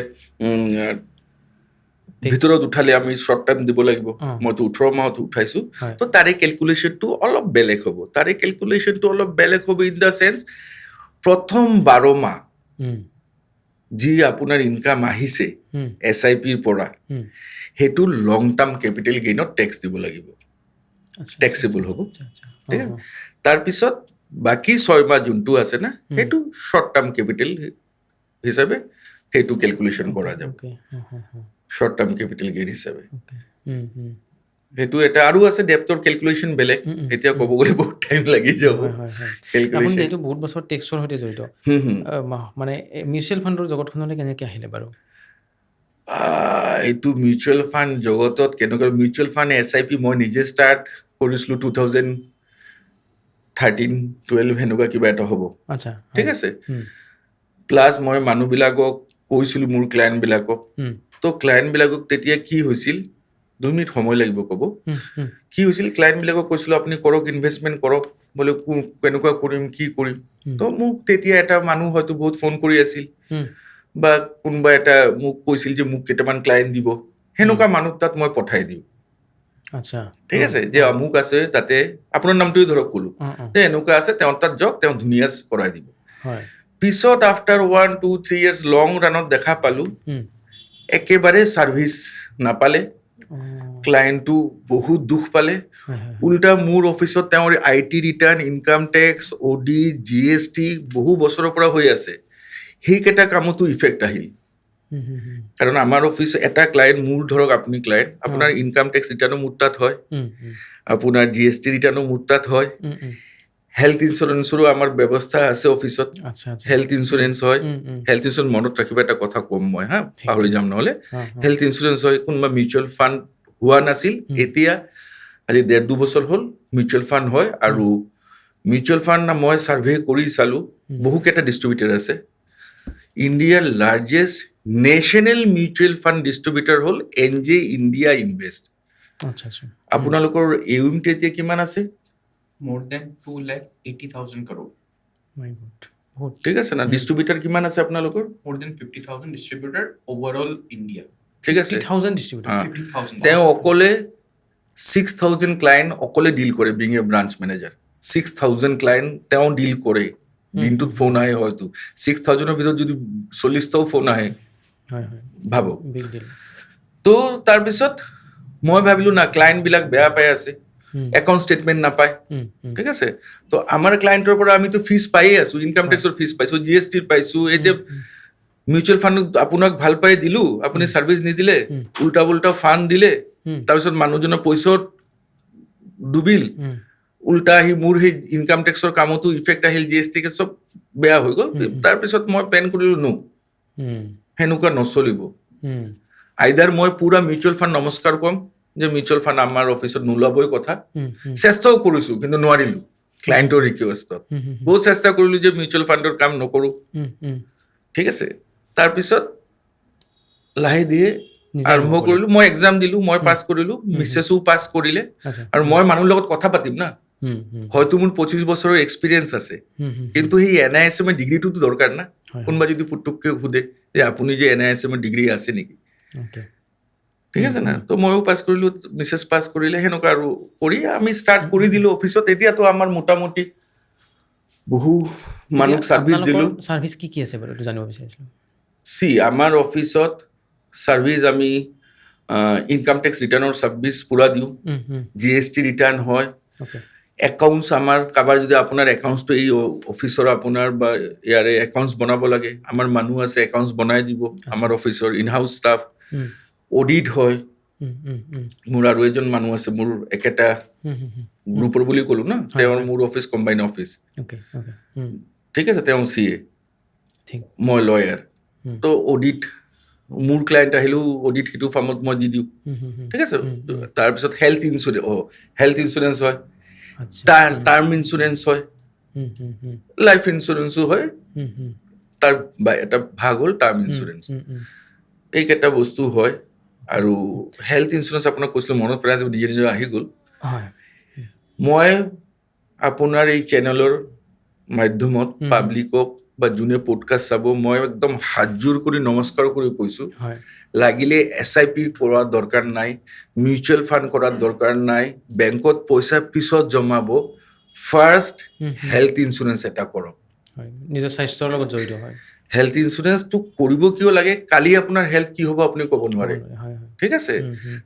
ভিতৰত উঠালে আমি শ্বৰ্ট টাৰ্ম দিব লাগিব মইতো 18 মাহত উঠাইছো তো তাৰে কেলকুলেশ্যনটো অলপ বেলেগ হ'ব ইন দ্য চেন্স প্ৰথম 12 মাহ যি আপোনাৰ ইনকাম আহিছে SIPৰ পৰা সেইটো লং টাৰ্ম কেপিটেল গেইনত টেক্স দিব লাগিব টেক্সেবল হ'ব ঠিক আছে তাৰপিছত বাকী 6 মাহ যোনটো আছে না সেইটো শ্বৰ্ট টাৰ্ম কেপিটেল হিচাপে সেইটো কেলকুলেশ্যন কৰা যাব শ্বৰ্ট টাৰ্ম কেপিটেল গেইন হিচাপে সেইটো এটা আৰু আছে ডেপ্টৰ কেলকুলেশ্যন বেলেগ এতিয়া ক'ব গ'লে বহুত টাইম লাগি যাব আপুনি যিহেতু বহুত বছৰ টেক্সৰ সৈতে জড়িত মানে মিউচুৱেল ফাণ্ডৰ জগতখনলৈ কেনেকৈ আহিলে বাৰু এইটো মিউচুৱেল ফাণ্ড জগতত কেনেকুৱা মিউচুৱেল ফাণ্ড SIP মই নিজে ষ্টাৰ্ট কৰিছিলোঁ 2013-12 সেনেকুৱা কিবা এটা হ'ব ঠিক আছে প্লাছ মই মানুহবিলাকক কৈছিলোঁ মোৰ ক্লায়েণ্টবিলাকক তো ক্লায়েণ্টবিলাকক তেতিয়া কি হৈছিল 2 মিনিট সময় লাগিব ক'ব কি হৈছিল ক্লায়েণ্টবিলাকক কৈছিলোঁ আপুনি কৰক ইনভেষ্টমেণ্ট কৰক বোলে কেনেকুৱা কৰিম কি কৰিম তো মোক তেতিয়া এটা মানুহ হয়তো বহুত ফোন কৰি আছিল বা কোনোবা এটা মোক কৈছিল যে মোক কেইটামান ক্লায়েণ্ট দিব সেনেকুৱা মানুহ তাত মই পঠাই দিওঁ ঠিক আছে যে মোক আছে তাতে আপোনাৰ নামটোৱে ধৰক ক'লোঁ যে এনেকুৱা আছে তেওঁ তাত যাওক তেওঁ ধুনীয়া কৰাই দিব পিছত আফটাৰ 1-2-3 years লং ৰানত দেখা পালোঁ একেবাৰে ছাৰ্ভিচ নাপালে ক্লায়েণ্টটো বহুত দুখ পালে উল্টা মোৰ অফিচত তেওঁৰ IT return income tax OD GST বহু বছৰৰ পৰা হৈ আছে সেইকেইটা কামতো ইফেক্ট আহিল কাৰণ আমাৰ অফিচ এটা ক্লায়েণ্ট মোৰ ধৰক আপুনি ক্লায়েণ্ট আপোনাৰ ইনকাম টেক্স ৰিটাৰ্ণো মোৰ তাত হয় আপোনাৰ GST ৰিটাৰ্ণো মোৰ তাত হয় হেল্থ ইঞ্চুৰেঞ্চৰো আমাৰ ব্যৱস্থা আছে অফিচত হেল্থ ইঞ্চুৰেঞ্চ হয় হেল্থ ইঞ্চুৰেঞ্চ মনত ৰাখিব এটা কথা কম মই পাহৰি যাম নহ'লে হেল্থ ইঞ্চুৰেঞ্চ হয় কোনোবা মিউচুৱেল ফাণ্ড হোৱা নাছিল এতিয়া আজি 1.5-2 বছৰ হ'ল মিউচুৱেল ফাণ্ড হয় আৰু মিউচুৱেল ফাণ্ড মই ছাৰ্ভে কৰি চালোঁ বহুকেইটা ডিষ্ট্ৰিবিউটৰ আছে ইণ্ডিয়াৰ largest national mutual fund distributor হ'ল NJ ইণ্ডিয়া ইনভেষ্ট আপোনালোকৰ AUM এতিয়া কিমান আছে more than 2,80,000 crore ঠিক আছে না ডিষ্ট্ৰিবিউটৰ কিমান আছে আপোনালোকৰ more than 50,000 distributor overall India ঠিক আছে 50,000 ডিষ্ট্ৰিবিউটৰ তেওঁ অকলে 6,000 ক্লায়েণ্ট অকলে ডিল কৰে being a branch manager 6,000 client তেওঁ ডিল কৰে দিনটোত ফোন আহে হয়তো 6,000ৰ ভিতৰত যদি 40টাও ফোন আহে ভাবক তো তাৰপিছত মই ভাবিলোঁ না ক্লায়েণ্টবিলাক বেয়া পাই আছে একাউণ্ট ষ্টেটমেণ্ট নাপায় ঠিক আছে তো আমাৰ ক্লায়েণ্টৰ পৰা আমিতো ফিজ পায়ে আছোঁ ইনকাম টেক্সৰ ফিজ পাইছোঁ GST পাইছোঁ এতিয়া মিউচুৱেল ফাণ্ড আপোনাক ভাল পাই দিলোঁ আপুনি ছাৰ্ভিচ নিদিলে উল্টা ফাণ্ড দিলে তাৰপিছত মানুহজনৰ পইচাত ডুবিল উল্টা আহি মোৰ সেই ইনকাম টেক্সৰ কামতো ইফেক্ট আহিল, GST কে চব বেয়া হৈ গ'ল। তাৰপিছত মই প্লেন কৰিলোঁ নো সেনেকুৱা নচলিব, আইদাৰ মই পুৰা মিউচুৱেল ফাণ্ড নমস্কাৰ ক'ম যে মিউচুৱেল ফাণ্ড আমাৰ অফিচত নোলাবই কথা, চেষ্টাও কৰিছোঁ কিন্তু নোৱাৰিলোঁ ক্লায়েণ্টৰ ৰিকুৱেষ্টত, বহুত চেষ্টা কৰিলোঁ যে মিউচুৱেল ফাণ্ডৰ কাম নকৰোঁ, ঠিক আছে। তাৰপিছত লাহে ধীৰে আৰম্ভ কৰিলোঁ, মই এক্সাম দিলোঁ, মই পাছ কৰিলোঁ, মিছেছো পাছ কৰিলে, আৰু মই মানুহৰ লগত কথা পাতিম না, হয়তো মোৰ 25 বছৰৰ এক্সপিৰিয়েঞ্চ আছে, কিন্তু সেই NISM ডিগ্ৰীটোতো দৰকাৰ না। কোনোবা যদি পুতুককে সোধে যে আপুনি যে NISM ডিগ্ৰী আছে নেকি, ঠিক আছে না, তো ময়ো পাছ কৰিলোঁ, মিছেছ পাছ কৰিলে, সেনেকুৱা আৰু কৰি আমি ষ্টাৰ্ট কৰি দিলোঁ অফিচত। এতিয়াতো আমাৰ মোটামুটি বহু মানুহক ছাৰ্ভিচ দিলোঁ। ছাৰ্ভিচ কি আছে বাৰু এইটো জানিব বিচাৰিছিলোঁ। আমাৰ অফিচত ছাৰ্ভিচ আমি ইনকাম টেক্স ৰিটাৰ্ণৰ ছাৰ্ভিচ পুৰা দিওঁ, GST ৰিটাৰ্ণ হয়, একাউণ্টছ আমাৰ কাৰোবাৰ যদি আপোনাৰ একাউণ্টছটো এই অফিচৰ আপোনাৰ বা ইয়াৰে একাউণ্টছ বনাব লাগে, আমাৰ মানুহ আছে একাউণ্টছ বনাই দিব, আমাৰ অফিচৰ ইনহাউচ ষ্টাফ, অডিট হয়। মোৰ আৰু এজন মানুহ আছে, মোৰ একেটা গ্ৰুপৰ বুলি ক'লো না, তেওঁৰ মোৰ অফিচ কম্বাইন অফিচ, ঠিক আছে, তেওঁ CA, মই লয়াৰ, তো অডিট মোৰ ক্লায়েণ্ট আহিলেও অডিট সেইটো ফাৰ্মত মই দি দিওঁ, ঠিক আছে। তাৰপিছত হেল্থ ইঞ্চুৰেঞ্চ হয়, টাৰ্ম ইঞ্চুৰেঞ্চ হয়, লাইফ ইঞ্চুৰেঞ্চো হয়, তাৰ এটা ভাগ হ'ল টাৰ্ম ইঞ্চুৰেঞ্চ, এইকেইটা বস্তু হয়। আৰু হেল্থ ইঞ্চুৰেঞ্চ আপোনাক কৈছিলোঁ, মনত পেলাই নিজে নিজে আহি গ'ল। মই আপোনাৰ এই চেনেলৰ মাধ্যমত পাব্লিকক বা যোনে পডকাষ্ট চাব, মই একদম হাতযোৰ কৰি নমস্কাৰ কৰি কৈছোঁ, লাগিলে SIP কৰাৰ দৰকাৰ নাই, মিউচুৱেল ফাণ্ড কৰাৰ দৰকাৰ নাই, বেংকত পইচা পিছত জমাব, ফাৰ্ষ্ট হেল্থ ইঞ্চুৰেঞ্চ এটা কৰক। নিজৰ স্বাস্থ্যৰ লগত জড়িত হয়। হেল্থ ইঞ্চুৰেঞ্চটো কৰিব কিয় লাগে, কালি আপোনাৰ হেল্থ কি হ'ব আপুনি ক'ব নোৱাৰে, ঠিক আছে।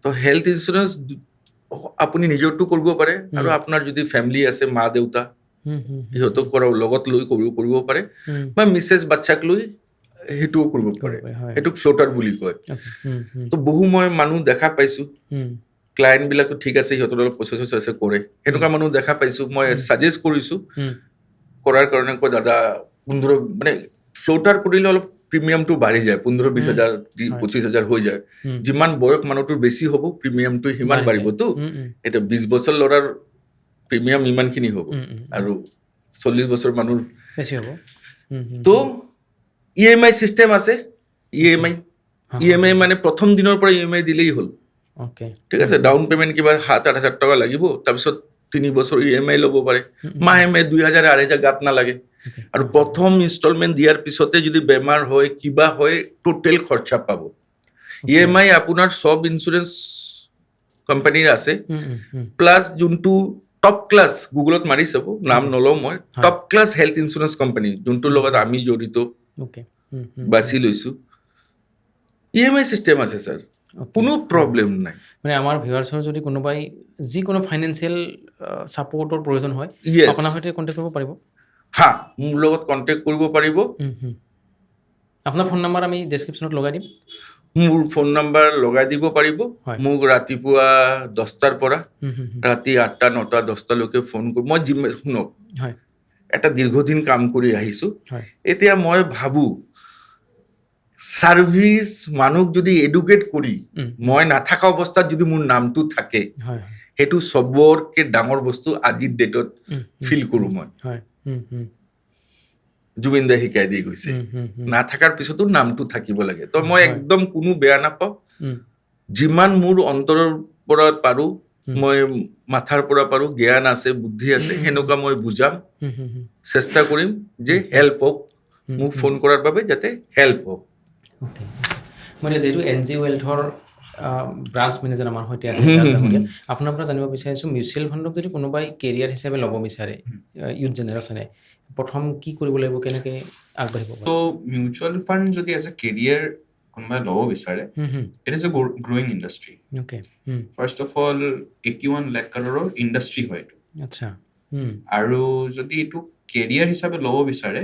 তো হেল্থ ইঞ্চুৰেঞ্চ আপুনি নিজৰটো কৰিব পাৰে, আৰু আপোনাৰ যদি ফেমিলি আছে, মা দেউতা, সিহঁতক লগত লৈ কৰিব পাৰে, বা মিছেছ বাচ্চাক লৈ সেইটোও কৰিব পাৰে, সেইটোক ফ্লোটাৰ বুলি কয়। তো বহু মই মানুহ দেখা পাইছোঁ, ক্লায়েণ্ট বিলাকো ঠিক আছে, সিহঁতৰ অলপ প্ৰচেছ আছে কৰে, সেনেকুৱা মানুহ দেখা পাইছোঁ। মই ছাজেষ্ট কৰিছোঁ কৰাৰ কাৰণে, কয় দাদা 15 মানে ফ্লোটাৰ কৰিলে অলপ প্ৰিমিয়ামটো বাঢ়ি যায়, 15-20 হাজাৰ 25 হাজাৰ হৈ যায়, যিমান বয়স মানুহটোৰ বেছি হ'ব প্ৰিমিয়ামটো সিমান বাঢ়িবতো। এতিয়া 20 বছৰ ল'ৰাৰ প্ৰিমিয়াম ইমানখিনি হ'ব, আৰু 40 বছৰ মানুহৰ বেছি হ'ব। তো EMI চিষ্টেম আছে, EMI মানে প্ৰথম দিনৰ পৰা EMI দিলেই হ'ল, ঠিক আছে। ডাউন পেমেণ্ট কিবা 7-8 হাজাৰ টকা লাগিব, তাৰপিছত 3 বছৰ EMI ল'ব পাৰে, মাহে 2000-2500 গাত নালাগে, আৰু প্ৰথম ইনষ্টলমেণ্ট দিয়াৰ পিছতে যদি বেমাৰ হয়, কিবা হয়, টোটেল খৰচা পাব। EMI আপোনাৰ চব ইঞ্চুৰেঞ্চ কোম্পানীৰ আছে, প্লাছ যোনটো টপ ক্লাছ, গুগলত মাৰি চাব, নাম নলওঁ মই, top class health insurance company যোনটোৰ লগত আমি জড়িত বাছি লৈছোঁ, EMI চিষ্টেম আছে ছাৰ, কোনো প্ৰব্লেম নাই। মানে আমাৰ ভিউৱাৰ্ছৰ যদি কোনোবাই যিকোনো ফাইনেন্সিয়েল ছাপৰ্টৰ প্ৰয়োজন হয়, আপোনাৰ সৈতে কণ্টেক্ট কৰিব পাৰিব? মোৰ লগত কণ্টেক্ট কৰিব পাৰিব। আপোনাৰ ফোন নম্বৰ আমি ডেছক্ৰিপশ্যনত লগাই দিম। মোৰ ফোন নম্বৰ লগাই দিব পাৰিব। মোক ৰাতিপুৱা 10টাৰ পৰা ৰাতি 8টা-9টা-10টালৈকে ফোন কৰিব। মই শুনক, এটা দীৰ্ঘদিন কাম কৰি আহিছোঁ, এতিয়া মই ভাবোঁ ছাৰ্ভিচ মানুহক যদি এডুকেট কৰি মই নাথাকা অৱস্থাত যদি মোৰ নামটো থাকে, সেইটো চবতকে ডাঙৰ বস্তু আজিৰ ডেটত ফিল কৰোঁ মই। জুবিন দাই শিকাই দি গৈছে, নাথাকাৰ পিছতো নামটো থাকিব লাগে। তো মই একদম কোনো বেয়া নাপাওঁ, যিমান মোৰ অন্তৰৰ পৰা পাৰোঁ, মই মাথাৰ পৰা পাৰোঁ, জ্ঞান আছে, বুদ্ধি আছে, সেনেকুৱা মই বুজাম, চেষ্টা কৰিম যে হেল্প হওক, মোক ফোন কৰাৰ বাবে যাতে হেল্প হওক। মই যিহেতু NG ৱেলথৰ ব্ৰাঞ্চ মেনেজাৰ আমাৰ সৈতে আছে, আপোনাৰ পৰা জানিব বিচাৰিছোঁ, মিউচুৱেল ফাণ্ডক যদি কোনোবাই কেৰিয়াৰ হিচাপে ল'ব বিচাৰে, ইউথ জেনেৰেশ্যনে প্ৰথম কি কৰিব লাগিব, কেনেকৈ আগবাঢ়িব? তো মিউচুৱেল ফাণ্ড যদি এজ এ কেৰিয়াৰ কোনোবাই ল'ব বিচাৰে, it is a growing industry. First of all 81 lakh কাৰোৰৰ ইণ্ডাষ্ট্ৰী হয় এইটো। আচ্ছা। আৰু যদি এইটো কেৰিয়াৰ হিচাপে ল'ব বিচাৰে,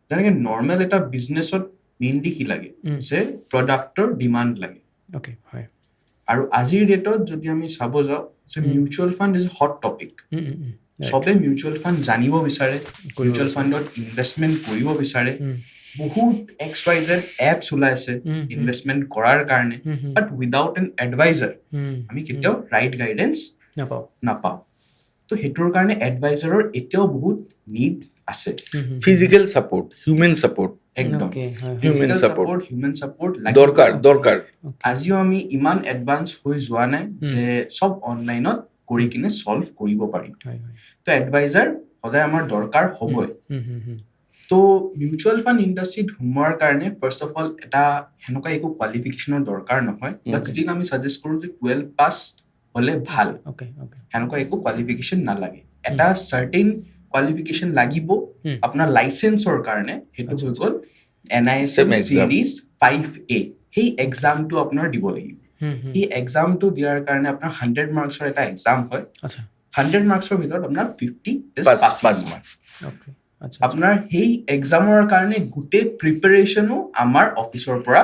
যেনেকৈ নৰ্মেল এটা বিজনেছত মেইনলি কি লাগে, যে প্ৰডাক্টৰ ডিমাণ্ড লাগে, আৰু আজিৰ ডেটত যদি আমি চাব যাওঁ যে mutual fund is hot topic চবে মিউচুৱেল ফাণ্ড জানিব বিচাৰে মিউচুৱেল ফাণ্ডত ইনভেষ্টমেণ্ট কৰিব বিচাৰে বহুত XYZ এপছ ওলাইছে ইনভেষ্টমেণ্ট কৰাৰ কাৰণে বাট উইদাউট এন এডভাইজাৰ আমি কেতিয়াও ৰাইট গাইডেঞ্চ নাপাওঁ তো সেইটোৰ কাৰণে এডভাইজাৰৰ এতিয়াও বহুত নিড আছে ফিজিকেল ছাপোৰ্ট হিউমেন ছাপোৰ্ট একদম হিউমেন ছাপোৰ্ট হিউমেন ছাপোৰ্ট দৰকাৰ আজিও আমি ইমান এডভান্স হৈ যোৱা নাই যে চব অনলাইনত কৰি কিনে সলভ কৰিব পাৰিম তো এডভাইজাৰ সদায় আমাৰ দৰকাৰ হ'বই তো মিউচুৱেল ফাণ্ড ইণ্ডাষ্ট্ৰীত সোমোৱাৰ কাৰণে ফাৰ্ষ্ট অফ অল এটা সেনেকুৱা একো কোৱালিফিকেশ্যনৰ দৰকাৰ নহয় বাট ষ্টিল আমি ছাজেষ্ট কৰোঁ যে 12 পাছ হ'লে ভাল সেনেকুৱা একো কোৱালিফিকেশ্যন নালাগে এটা চাৰ্টেইন কোৱালিফিকেশ্যন লাগিব আপোনাৰ লাইচেন্সৰ কাৰণে সেইটো হৈ গ'ল NISM Series 5A সেই এক্সামটো আপোনাৰ দিব লাগিব এই এক্সামটো দিয়াৰ কাৰণে আপোনাৰ 100 মাৰ্কছৰ এটা এক্সাম হয় 100 মাৰ্কছৰ ভিতৰত আপোনাৰ 50 ইজ পাছ মাৰ্ক আপোনাৰ সেই এক্সামৰ কাৰণে গোটেই প্ৰিপাৰেশ্যনো আমাৰ অফিচৰ পৰা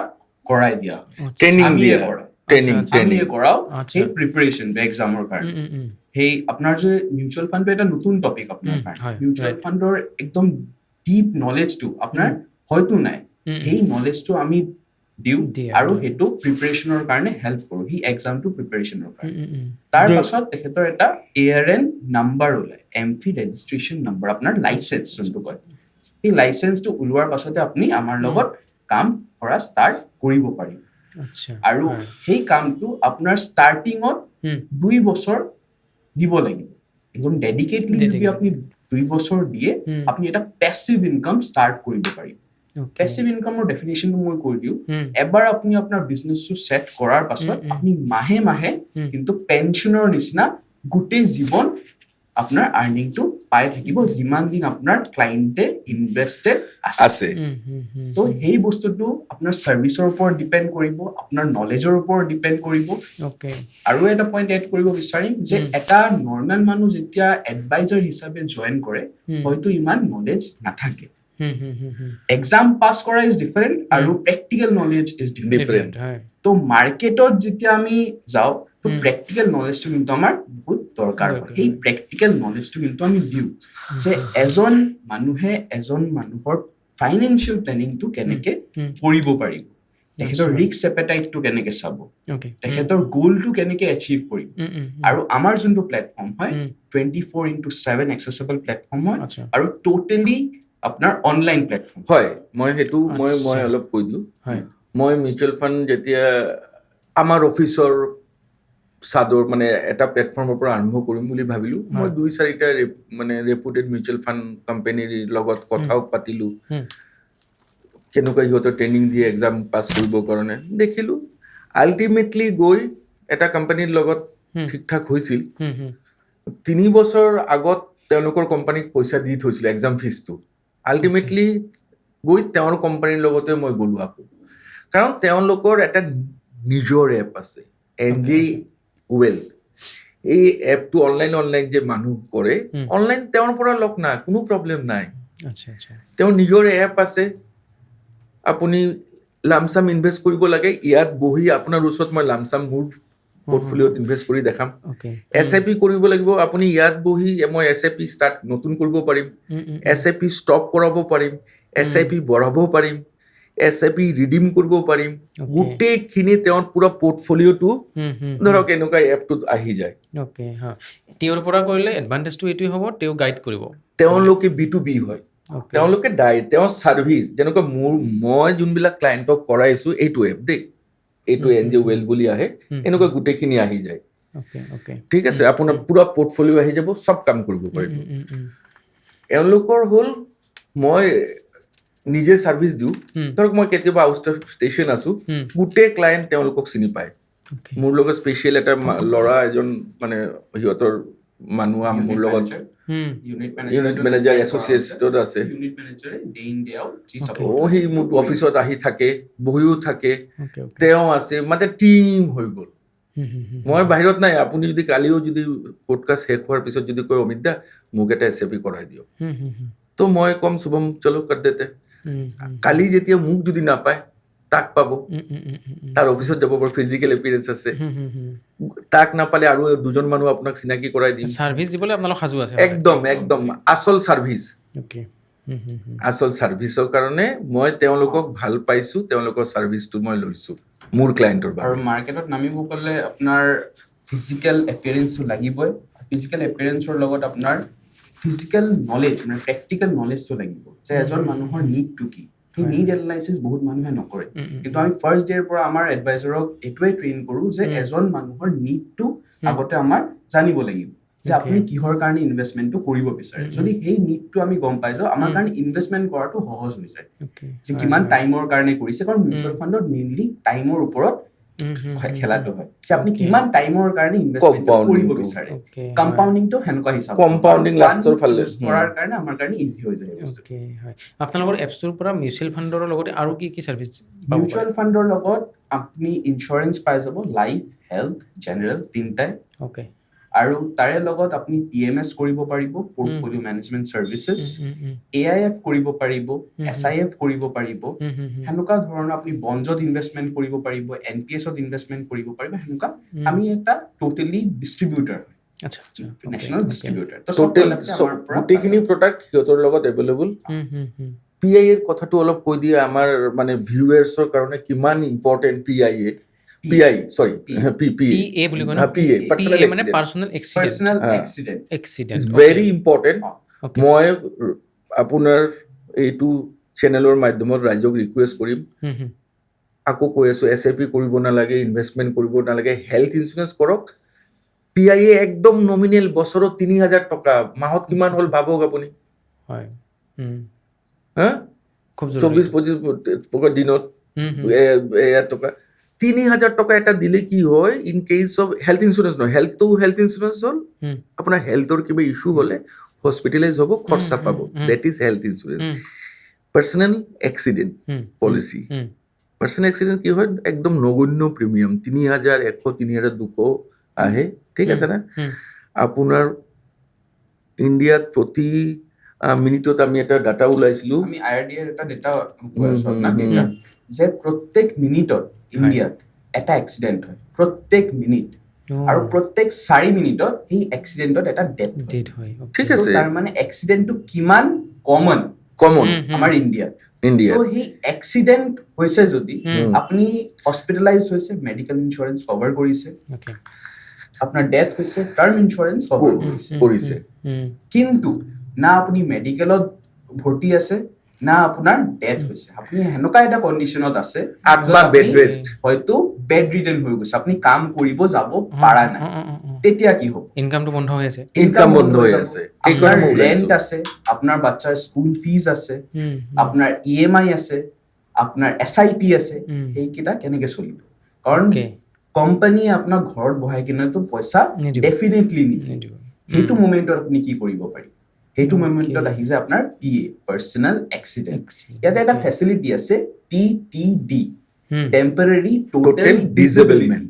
কৰাই দিয়া ট্ৰেইনিং কৰাও সেই প্ৰিপাৰেশ্যনটো এক্সামৰ কাৰণে সেই আপোনাৰ যে মিউচুৱেল ফাণ্ডটো এটা নতুন টপিক আপোনাৰ কাৰণে মিউচুৱেল ফাণ্ডৰ একদম ডিপ নলেজটো আপোনাৰ হয়তো নাই সেই নলেজটো আমি দিওঁ আৰু সেইটো প্ৰিপাৰেশ্যনৰ কাৰণে হেল্প কৰোঁ সেই এক্সামটো প্ৰিপাৰেশ্যনৰ কাৰণে তাৰ পাছত তেখেতৰ এটা ARN নাম্বাৰ ওলায় এমফি ৰেজিষ্ট্ৰেশ্যন নাম্বাৰ আপোনাৰ লাইচেন্স যোনটো কয় সেই লাইচেন্সটো ওলোৱাৰ পাছতে আপুনি আমাৰ লগত কাম কৰা ষ্টাৰ্ট কৰিব পাৰিব আৰু সেই কামটো আপোনাৰ ষ্টাৰ্টিঙত 2 বছৰ দিব লাগিব একদম ডেডিকেটলি যদি আপুনি 2 বছৰ দিয়ে আপুনি এটা পেছিভ ইনকাম ষ্টাৰ্ট কৰিব পাৰিব পেছিভ ইনকামৰ ডেফিনেশ্যনটো মই কৈ দিওঁ এবাৰ আপুনি আপোনাৰ বিজনেছটো ছেট কৰাৰ পাছত আপুনি মাহে মাহে কিন্তু পেঞ্চনৰ নিচিনা গোটেই জীৱন আপোনাৰ আৰ্নিংটো পাই থাকিব যিমান দিন আপোনাৰ ক্লায়েণ্টে ইনভেষ্টেড আছে তো সেই বস্তুটো আপোনাৰ ছাৰ্ভিচৰ ওপৰত ডিপেণ্ড কৰিব আপোনাৰ নলেজৰ ওপৰত ডিপেণ্ড কৰিব আৰু এটা পইণ্ট এড কৰিব বিচাৰিম যে এটা নৰ্মেল মানুহ যেতিয়া এডভাইজাৰ হিচাপে জইন কৰে হয়তো ইমান নলেজ নাথাকে এক্সাম পাছ কৰা ইজ ডিফাৰেণ্ট আৰু প্ৰেক্টিকেল নলেজ ইজ ডিফাৰেণ্ট তো মাৰ্কেটত যেতিয়া আমি যাওঁ তো প্ৰেক্টিকেল নলেজটো কিন্তু আমাৰ বহুত দৰকাৰ হয় সেই প্ৰেক্টিকেল নলেজটো কিন্তু আমি দিওঁ যে এজন মানুহে এজন মানুহৰ ফাইনেন্সিয়েল প্লেনিংটো কেনেকে কৰিব পাৰিব তেখেতৰ ৰিস্ক এপেটাইটটো কেনেকে চাব তেখেতৰ গ'লটো কেনেকে এচিভ কৰিব আৰু আমাৰ যোনটো প্লেটফৰ্ম হয় 24/7 এক্সেসিবল প্লেটফৰ্ম হয় আৰু টোটেলি আপোনাৰ অনলাইন প্লেটফৰ্ম হয় মই সেইটো মই অলপ কৈ দিওঁ মই মিউচুৱেল ফাণ্ড যেতিয়া আমাৰ অফিচৰ চাদৰ মানে এটা প্লেটফৰ্মৰ পৰা আৰম্ভ কৰিম বুলি ভাবিলোঁ মই 2-4টা মানে ৰেপুটেড মিউচুৱেল ফাণ্ড কোম্পানীৰ লগত কথাও পাতিলোঁ কেনেকুৱা সিহঁতৰ ট্ৰেইনিং দিয়ে এক্সাম পাছ কৰিবৰ কাৰণে দেখিলোঁ আল্টিমেটলি গৈ এটা কোম্পানীৰ লগত ঠিক ঠাক হৈছিল 3 বছৰ আগত তেওঁলোকৰ কোম্পানীক পইচা দি থৈছিল এক্সাম ফিজটো আল্টিমেটলি গৈ তেওঁৰ কোম্পানীৰ লগতে মই গ'লোঁ আকৌ কাৰণ তেওঁলোকৰ এটা নিজৰ এপ আছে NJ Wealth এই এপটো অনলাইন যে মানুহ কৰে অনলাইন তেওঁৰ পৰা লগ নাই কোনো প্ৰব্লেম নাই তেওঁৰ নিজৰ এপ আছে আপুনি লামচাম ইনভেষ্ট কৰিব লাগে ইয়াত বহি আপোনাৰ ওচৰত মই লামচাম মোৰ পোৰ্টফলিঅ'ত ইনভেষ্ট কৰি দেখাম SIP কৰিব লাগিব আপুনি ইয়াত বহি মই SIP ষ্টাৰ্ট নতুন কৰিব পাৰিম SIP ষ্টপ কৰাব পাৰিম SIP বঢ়াব পাৰিম SIP ৰিডিম কৰিব পাৰিম গোটেইখিনি তেওঁৰ পুৰা পোৰ্টফলিঅ'টো ধৰক এনেকুৱা এপটোত আহি যায় তেওঁৰ পৰা কৰিলে এডভান্টেজটো এইটোৱে হ'ব তেওঁ গাইড কৰিব তেওঁলোকে B2B হয় তেওঁলোকে তেওঁৰ ছাৰ্ভিচ যেনেকুৱা মই যোনবিলাক ক্লায়েণ্টক কৰাইছোঁ এইটো এপ দেই এইটো NJ Wealth বুলি আহে এনেকুৱা গোটেইখিনি আহি যায় ঠিক আছে আপোনাৰ পুৰা পোৰ্টফলিঅ' আহি যাব চব কাম কৰিব পাৰিব এওঁলোকৰ হ'ল মই নিজে ছাৰ্ভিচ দিওঁ ধৰক মই কেতিয়াবা আউট ষ্টেচন আছোঁ গোটেই ক্লায়েণ্ট তেওঁলোকক চিনি পায় মোৰ লগত স্পেচিয়েল এটা ল'ৰা এজন মানে সিহঁতৰ মানুহ মোৰ লগত ইউনিট মেনেজাৰ এছ'চিয়েটত আছে সি মোৰ অফিচত আহি থাকে বহিও থাকে তেওঁ আছে মানে টিম হৈ গ'ল মই বাহিৰত নাই আপুনি যদি কালিও যদি পডকাষ্ট শেষ হোৱাৰ পিছত যদি কয় অমিত দা মোক এটা SIP কৰাই দিয়ক তো মই ক'ম শুভম চলো কৰ দেতে কালি যেতিয়া মোক যদি নাপায় তাক পাব, তাৰ অফিচত যাব পাৰে, ফিজিকেল এপিয়াৰেঞ্চ আছে, তাক নাপালে আৰু দুজন মানুহ আপোনাক চিনাকি কৰাই দিম, ছাৰ্ভিচ দিবলৈ আপোনালোক সাজু আছে। একদম একদম আচল ছাৰ্ভিচ। আচল ছাৰ্ভিচৰ কাৰণে মই তেওঁলোকক ভাল পাইছো, তেওঁলোকৰ ছাৰ্ভিচটো মই লৈছো মোৰ ক্লায়েণ্টৰ বাবে। আৰু মাৰ্কেটত নামিব গ'লে আপোনাৰ ফিজিকেল এপিয়াৰেঞ্চটো লাগিবই, ফিজিকেল এপিয়াৰেঞ্চৰ লগত আপোনাৰ ফিজিকেল নলেজ মানে প্ৰেক্টিকেল নলেজটো লাগিব যে এজন মানুহৰ নিডটো কি। সেই নিড এনালাইচিছ বহুত মানুহে নকৰে, কিন্তু আমি ফাৰ্ষ্ট ডেৰ পৰা আমাৰ এডভাইজৰক এইটোৱে ট্ৰেইন কৰো যে এজন মানুহৰ নিডটো আগতে আমাৰ জানিব লাগিব, যে আপুনি কিহৰ কাৰণে ইনভেষ্টমেণ্টটো কৰিব বিচাৰে। যদি সেই নিডটো আমি গম পাই যাওঁ, আমাৰ কাৰণে ইনভেষ্টমেণ্ট কৰাটো সহজ হৈ যায়, যে কিমান টাইমৰ কাৰণে কৰিছে। কাৰণ মিউচুৱেল ফাণ্ডত মেইনলি টাইমৰ ওপৰত খেলাটো হয়, যে আপুনি কিমান টাইমৰ কাৰণে ইনভেষ্টমেণ্ট কৰিব বিচাৰে। কম্পাউণ্ডিংটো সেনেকুৱা হিচাপ, কম্পাউণ্ডিং লাষ্টৰ ফালে কৰাৰ কাৰণে আমাৰ কাৰণে ইজি হৈ যায়। আপোনালোকৰ এপছটোৰ পৰা মিউচুৱেল ফাণ্ডৰ লগতে আৰু কি কি ছাৰ্ভিচ? মিউচুৱেল ফাণ্ডৰ লগত আপুনি ইঞ্চুৰেঞ্চ পাই যাব, লাইফ, হেল্থ, জেনেৰেল তিনিটাই। আৰু তাৰে লগত আপুনি PMS কৰিব পাৰিব, পৰ্টফলিঅ মেনেজমেণ্ট চাৰ্ভিচেছ, AIF কৰিব পাৰিব, SIF কৰিব পাৰিব, সেনেকুৱা ধৰণৰ আপুনি বণ্ডত ইনভেষ্টমেণ্ট কৰিব পাৰিব, NPSত ইনভেষ্টমেণ্ট কৰিব পাৰিব। সেনেকুৱা আমি এটা টোটেলি ডিষ্ট্ৰিবিউটাৰ, নেশ্যনেল ডিষ্ট্ৰিবিউটাৰ। গোটেইখিনি প্ৰডাক্ট সিহঁতৰ লগত এভেইলেবল। PIA ৰ কথাটো অলপ কৈ দিয়ে আমাৰ মানে ভিউৱাৰ্ছৰ কাৰণে, কিমান ইম্পৰ্টেণ্ট PIA ভেৰি ইম্পৰ্টেণ্ট। মই আপোনাৰ এইটো চেনেলৰ মাধ্যমত ৰাইজক ৰিকুৱেষ্ট কৰিম, আকৌ কৈ আছো, SIP কৰিব নালাগে, ইনভেষ্টমেণ্ট কৰিব নালাগে, হেল্থ ইঞ্চুৰেঞ্চ কৰক। PIA একদম নমিনেল, বছৰত 3,000 টকা, মাহত কিমান হ'ল ভাবক আপুনি। 24-25 দিনত 1,000 টকা, 3,000 টকা এটা দিলে কি হয়, in case of health insurance নহয়, হেল্থ ইঞ্চুৰেঞ্চ হ'ল আপোনাৰ হেল্থৰ কিবা ইছ্যু হ'লে হস্পিটেলাইজ হ'ব, খৰচা পাব, that is health insurance. Personal accident policy, personal accident কি হয়, একদম নগণ্য প্ৰিমিয়াম, 3,100, 3,200 আহে, ঠিক আছে না। আপোনাৰ ইণ্ডিয়াত প্ৰতি মিনিটত আমি এটা ডাটা ওলাইছিলো, আমি IRDA এটা ডাটা কৈ আছো আপোনাক, যে প্ৰত্যেক মিনিটত ইণ্ডিয়াত এটা এক্সিডেণ্ট হয়, প্ৰত্যেক মিনিট, আৰু প্ৰত্যেক 4 মিনিটত সেই এক্সিডেণ্টত এটা ডেথ হয়। ঠিক আছে, তাৰ মানে এক্সিডেণ্টটো কিমান কমন আমাৰ ইণ্ডিয়াত। তো সেই এক্সিডেণ্ট হৈছে যদি আপুনি হস্পিটেলাইজ হৈছে, মেডিকেল ইঞ্চুৰেঞ্চ কভাৰ কৰিছে, আপোনাৰ ডেথ হৈছে, টাৰ্ম ইঞ্চুৰেঞ্চ কভাৰ কৰিছে, কিন্তু না আপুনি মেডিকেলত ভৰ্তি আছে, না আপোনাৰ ডেথ হৈছে, আপুনি সেনেকুৱা এটা কণ্ডিশ্যনত আছে, হয়তো বেড ৰিডেন হৈ গৈছে, আপুনি কাম কৰিব যাব পাৰা নাই, তেতিয়া কি হ'ব? ইনকামটো বন্ধ হৈ আছে, আপোনাৰ ৰেণ্ট আছে, আপোনাৰ বাচ্চাৰ স্কুল ফিজ আছে, আপোনাৰ EMI আছে, আপোনাৰ SIP আছে, সেইকেইটা কেনেকে চলিব? কাৰণ কোম্পানীয়ে আপোনাক ঘৰত বহাই কিনেতো পইচা ডেফিনেটলি নিদিব। সেইটো মোমেণ্টত আপুনি কি কৰিব পাৰি? সেইটো মোমেণ্টত আহি যায় আপোনাৰ PA, পাৰ্চনেল এক্সিডেণ্ট। ইয়াতে এটা ফেচিলিটি আছে, TTD, টেম্পৰেৰী টোটেল ডিজেবলমেণ্ট।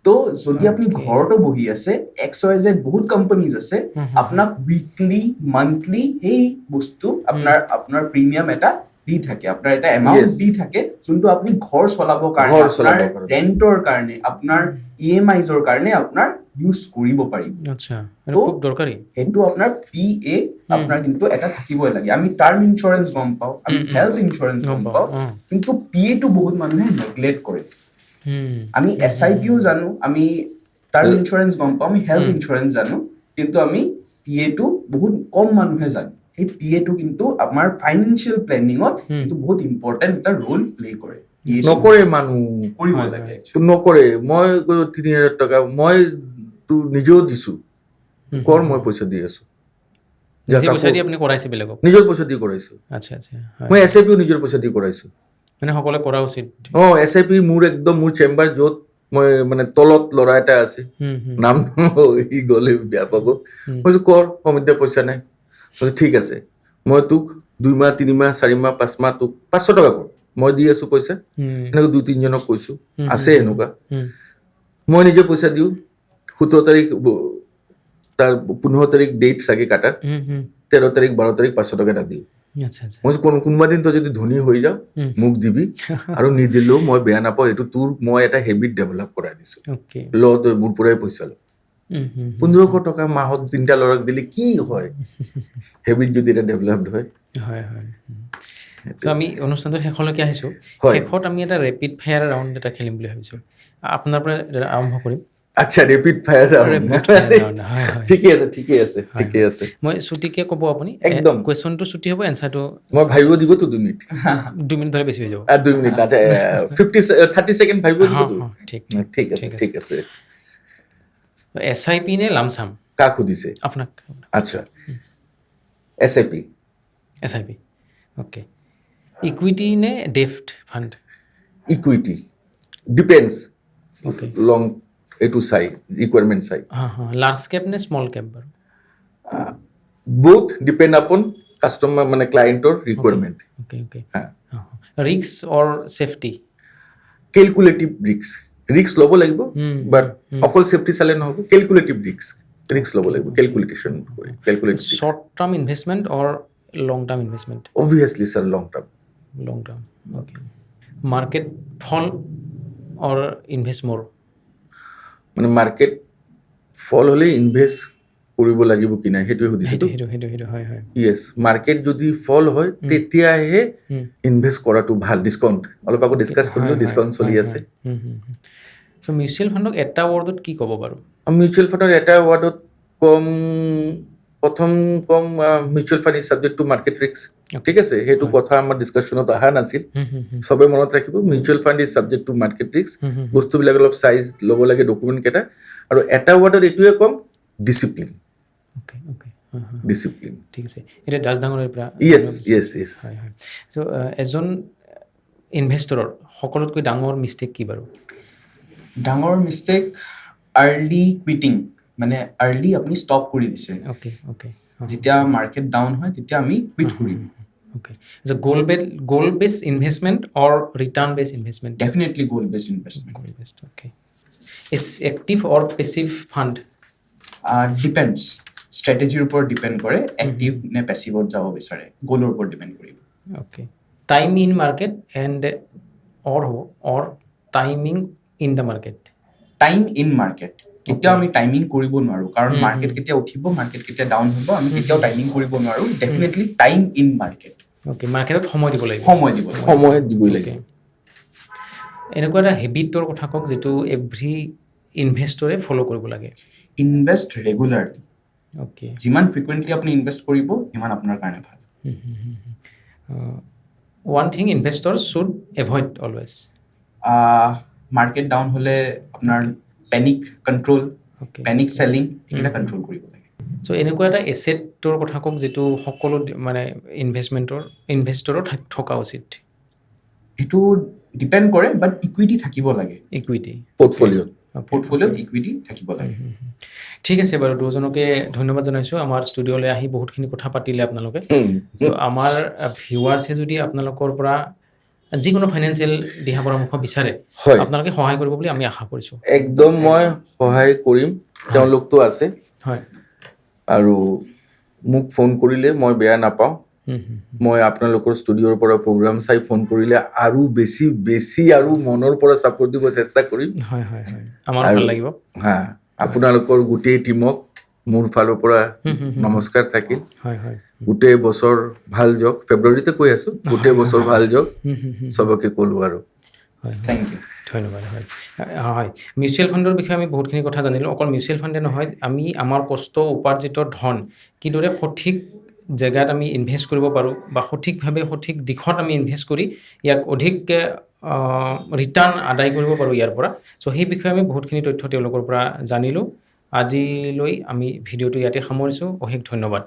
তো যদি আপুনি ঘৰতো বহি আছে, XYZ বহুত কোম্পানীজ আছে, আপোনাক উইকলি, মান্থলি সেই বস্তু আপোনাৰ প্ৰিমিয়াম এটা দি থাকে, আপোনাৰ এটা এমাউণ্ট দি থাকে, যোনটো আপুনি ঘৰ চলাবৰ কাৰণে, আপোনাৰ ৰেণ্টৰ কাৰণে, আপোনাৰ EMIজৰ কাৰণে আপোনাৰ ইউজ কৰিব পাৰিব। সেইটো আপোনাৰ PA আপোনাৰ কিন্তু এটা থাকিবই লাগে। আমি টাৰ্ম ইঞ্চুৰেঞ্চ গম পাওঁ, আমি হেল্থ ইঞ্চুৰেঞ্চ গম পাওঁ, কিন্তু PAটো বহুত মানুহে নেগলেক্ট কৰে। আমি SIPও জানো, আমি টাৰ্ম ইঞ্চুৰেঞ্চ গম পাওঁ, আমি হেল্থ ইঞ্চুৰেঞ্চ জানো, কিন্তু আমি PAটো বহুত কম মানুহে জানে। সেই PAটো কিন্তু আমাৰ ফাইনেন্সিয়েল প্লেনিঙত কিন্তু বহুত ইম্পৰ্টেণ্ট এটা ৰোল প্লে কৰে। নকৰে মানুহ, কৰিব লাগে, নকৰে। মই 3,000 টকা মই নিজেও দিছো, মই পইচা দি আছো, নিজৰ পইচা দি কৰাইছো, মই SIPও নিজৰ পইচা দি কৰাইছো, সকলোৱে কৰা উচিত। SIP মোৰ একদম মোৰ চেম্বাৰ য'ত মই মানে তলত ল'ৰা এটা আছে, নাম সি গ'লে বেয়া পাব, মই কৰ সমিতিয়ে পইচা নাই, ঠিক আছে, মই তোক 2 মাহ 3 মাহ 4 মাহ 5 মাহ তোক 500 টকা কৰ, মই দি আছো পইচা। এনেকৈ 2-3জনক কৈছো, আছে এনেকুৱা। মই নিজে পইচা দিওঁ, 17 তাৰিখ, তাৰ 15 তাৰিখ ডেট চাগে কাটাৰ, 13 তাৰিখ 12 তাৰিখ 500 টকা এটা দিওঁ। আচ্ছা আচ্ছা মই কোনোবা দিন তই যদি ধনী হৈ যাওঁ মোক দিবি আৰু নিদিলেও মই বেয়া নাপাওঁ এইটো তোৰ মই এটা হেবিট ডেভেলপ কৰাই দিছো অ'কে ল তই মোৰ পৰাই পইচা ল 1500 টকা মাহত 3টা ল'ৰাক দিলে কি হয় হেবিট যদি এটা ডেভেলপড হয় হয় হয় চ' আমি অনুষ্ঠানটোৰ শেষলৈকে আহিছোঁ হয়। শেষত আমি এটা ৰেপিড ফায়াৰ ৰাউণ্ড এটা খেলিম বুলি ভাবিছোঁ আপোনাৰ পৰা আৰম্ভ কৰিম আচ্ছা rapid fire Rapid fire round, হয়, হয়। ঠিকে আছে মই ছুটিকৈ ক'ব আপুনি একদম। কুৱেশ্যনটো ছুটি হ'ব এনচাৰটো মই ভাবিব দিবতো 2 মিনিট 2 মিনিট ধৰি বেছি হৈ যাব 2 মিনিট না 30 ছেকেণ্ড ভাবিব দিবতো ঠিক ঠিক আছে SIP নে লামচাম কাক সুধিছে আপোনাক আচ্ছা SIP SIP অ'কে ইকুইটি নে ডেফ্ট ফাণ্ড ইকুইটি ডিপেন্ডছ অ'কে লং এইটো চাই ৰিকুৱাৰমেণ্ট চাই লাৰ্জ কেপ নে স্মল কেপ বাৰু both depend upon customer মানে ক্লায়েণ্টৰ ৰিকুৱাৰমেণ্ট অ'কে ৰিস্ক অৰ ছেফটি কেলকুলেটিভ ৰিস্ক ল'ব লাগিব বাট অকল ছেফটি চালে নহ'ব কেলকুলেটিভ ৰিস্ক ল'ব লাগিব কেলকুলেশ্যন কৰি কেলকুলেটিভ শ্বৰ্ট টাৰ্ম ইনভেষ্টমেণ্ট অৰ লং টাৰ্ম ইনভেষ্টমেণ্ট অবভিয়াছলি ছাৰ লং টাৰ্ম অ'কে মাৰ্কেট ফল অৰ ইনভেষ্ট মোৰ মানে মাৰ্কেট ফল হ'লে ইনভেষ্ট কৰিব লাগিব কি নাই সেইটোৱে সুধিছোঁ সেইটো হয় য়েছ মাৰ্কেট যদি ফল হয় তেতিয়াহে ইনভেষ্ট কৰাটো ভাল ডিছকাউণ্ট অলপ আগত ডিছকাছ কৰিলোঁ ডিছকাউণ্ট চলি আছে চ' মিউচুৱেল ফাণ্ডক এটা ৱৰ্ডত কি ক'ব বাৰু মিউচুৱেল ফাণ্ডৰ এটা ৱাৰ্ডত প্ৰথম কম mutual fund is subject to market risk ঠিক আছে সেইটো কথা আমাৰ ডিছকাশ্যনত অহা নাছিল চবে মনত ৰাখিব mutual fund is subject to market risk বস্তুবিলাক অলপ চাইজ ল'ব লাগে ডকুমেণ্ট কেইটা আৰু এটা ৱাৰ্ডত এইটোৱে ক'ম ডিচিপ্লিন ঠিক আছে এতিয়া দাস ডাঙৰৰ পৰা য়েছ হয় চ' এজন ইনভেষ্টৰৰ সকলোতকৈ ডাঙৰ মিষ্টেক কি বাৰু ডাঙৰ মিষ্টেক আৰ্লি কুইটিং মানে আৰ্লি আপুনি ষ্টপ কৰি দিছে অ'কে যেতিয়া মাৰ্কেট ডাউন হয় তেতিয়া আমি কুইট কৰি দিওঁ okay goal base investment or return base investment definitely goal base investment okay is active or passive fund depends ষ্ট্ৰেটেজিৰ ওপৰত ডিপেণ্ড কৰে এক্টিভ নে পেছিভত যাব বিচাৰে গ'লৰ ওপৰত ডিপেণ্ড কৰিব okay time in market and or timing in the market time in market কেতিয়াও আমি টাইমিং কৰিব নোৱাৰোঁ কাৰণ মাৰ্কেট কেতিয়া উঠিব মাৰ্কেট কেতিয়া ডাউন হ'ব আমি কেতিয়াও টাইমিং কৰিব নোৱাৰোঁ definitely time in market okay মাৰ্কেটত সময় দিব লাগিব সময় দিবই লাগিব এনেকুৱা এটা হেবিটৰ কথা কওক যিটো এভৰি ইনভেষ্টৰে ফ'ল' কৰিব লাগে ইনভেষ্ট ৰেগুলাৰলি অ'কে যিমান ফ্ৰিকুৱেণ্টলি আপুনি ইনভেষ্ট কৰিব সিমান আপোনাৰ কাৰণে ভাল one thing investor should avoid always market down হ'লে আপোনাৰ পেনিক কণ্ট্ৰল পেনিক চেলিং এইকেইটা কণ্ট্ৰল কৰিব লাগে চ' এনেকুৱা এটা এছেটৰ কথা কওক যিটো সকলো মানে ইনভেষ্টৰৰ থকা উচিত এইটো ডিপেণ্ড কৰে বাট ইকুইটি থাকিব লাগে ইকুইটি পৰ্টফলিঅ'ত ইকুইটি থাকিব লাগে ঠিক আছে বাৰু দুজনকে ধন্যবাদ জনাইছোঁ আমাৰ ষ্টুডিঅ'লৈ আহি বহুতখিনি কথা পাতিলে আপোনালোকে চ' আমাৰ ভিউৱাৰ্ছে যদি আপোনালোকৰ পৰা যিকোনো ফাইনেন্সিয়েল দিহা পৰামৰ্শ বিচাৰে আপোনালোকে সহায় কৰিব বুলি আমি আশা কৰিছোঁ একদম মই সহায় কৰিম তেওঁলোকতো আছে হয় আৰু মোক ফোন কৰিলে মই বেয়া নাপাওঁ মই আপোনালোকৰ ষ্টুডিঅ'ৰ পৰা প্ৰগ্ৰাম চাই ফোন কৰিলে আৰু বেছি আৰু মনৰ পৰা ছাপোৰ্ট দিব চেষ্টা কৰিম হয় আমাৰ ভাল লাগিব আপোনালোকৰ গোটেই টীমক মোৰ ফালৰ পৰা নমস্কাৰ থাকিল গোটেই বছৰ ভাল যাওক ফেব্ৰুৱাৰীতে কৈ আছোঁ গোটেই বছৰ ভাল যাওক চবকে ক'লোঁ আৰু থেংক ইউ ধন্যবাদ হয় মিউচুৱেল ফাণ্ডৰ বিষয়ে আমি বহুতখিনি কথা জানিলোঁ অকল মিউচুৱেল ফাণ্ডে নহয় আমি আমাৰ কষ্ট উপাৰ্জিত ধন কিদৰে সঠিক জেগাত আমি ইনভেষ্ট কৰিব পাৰোঁ বা সঠিকভাৱে সঠিক দিশত আমি ইনভেষ্ট কৰি ইয়াক অধিক ৰিটাৰ্ণ আদায় কৰিব পাৰোঁ ইয়াৰ পৰা চ' সেই বিষয়ে আমি বহুতখিনি তথ্য তেওঁলোকৰ পৰা জানিলোঁ আজিলৈ আমি ভিডিঅ'টো ইয়াতে সামৰিছোঁ অশেষ ধন্যবাদ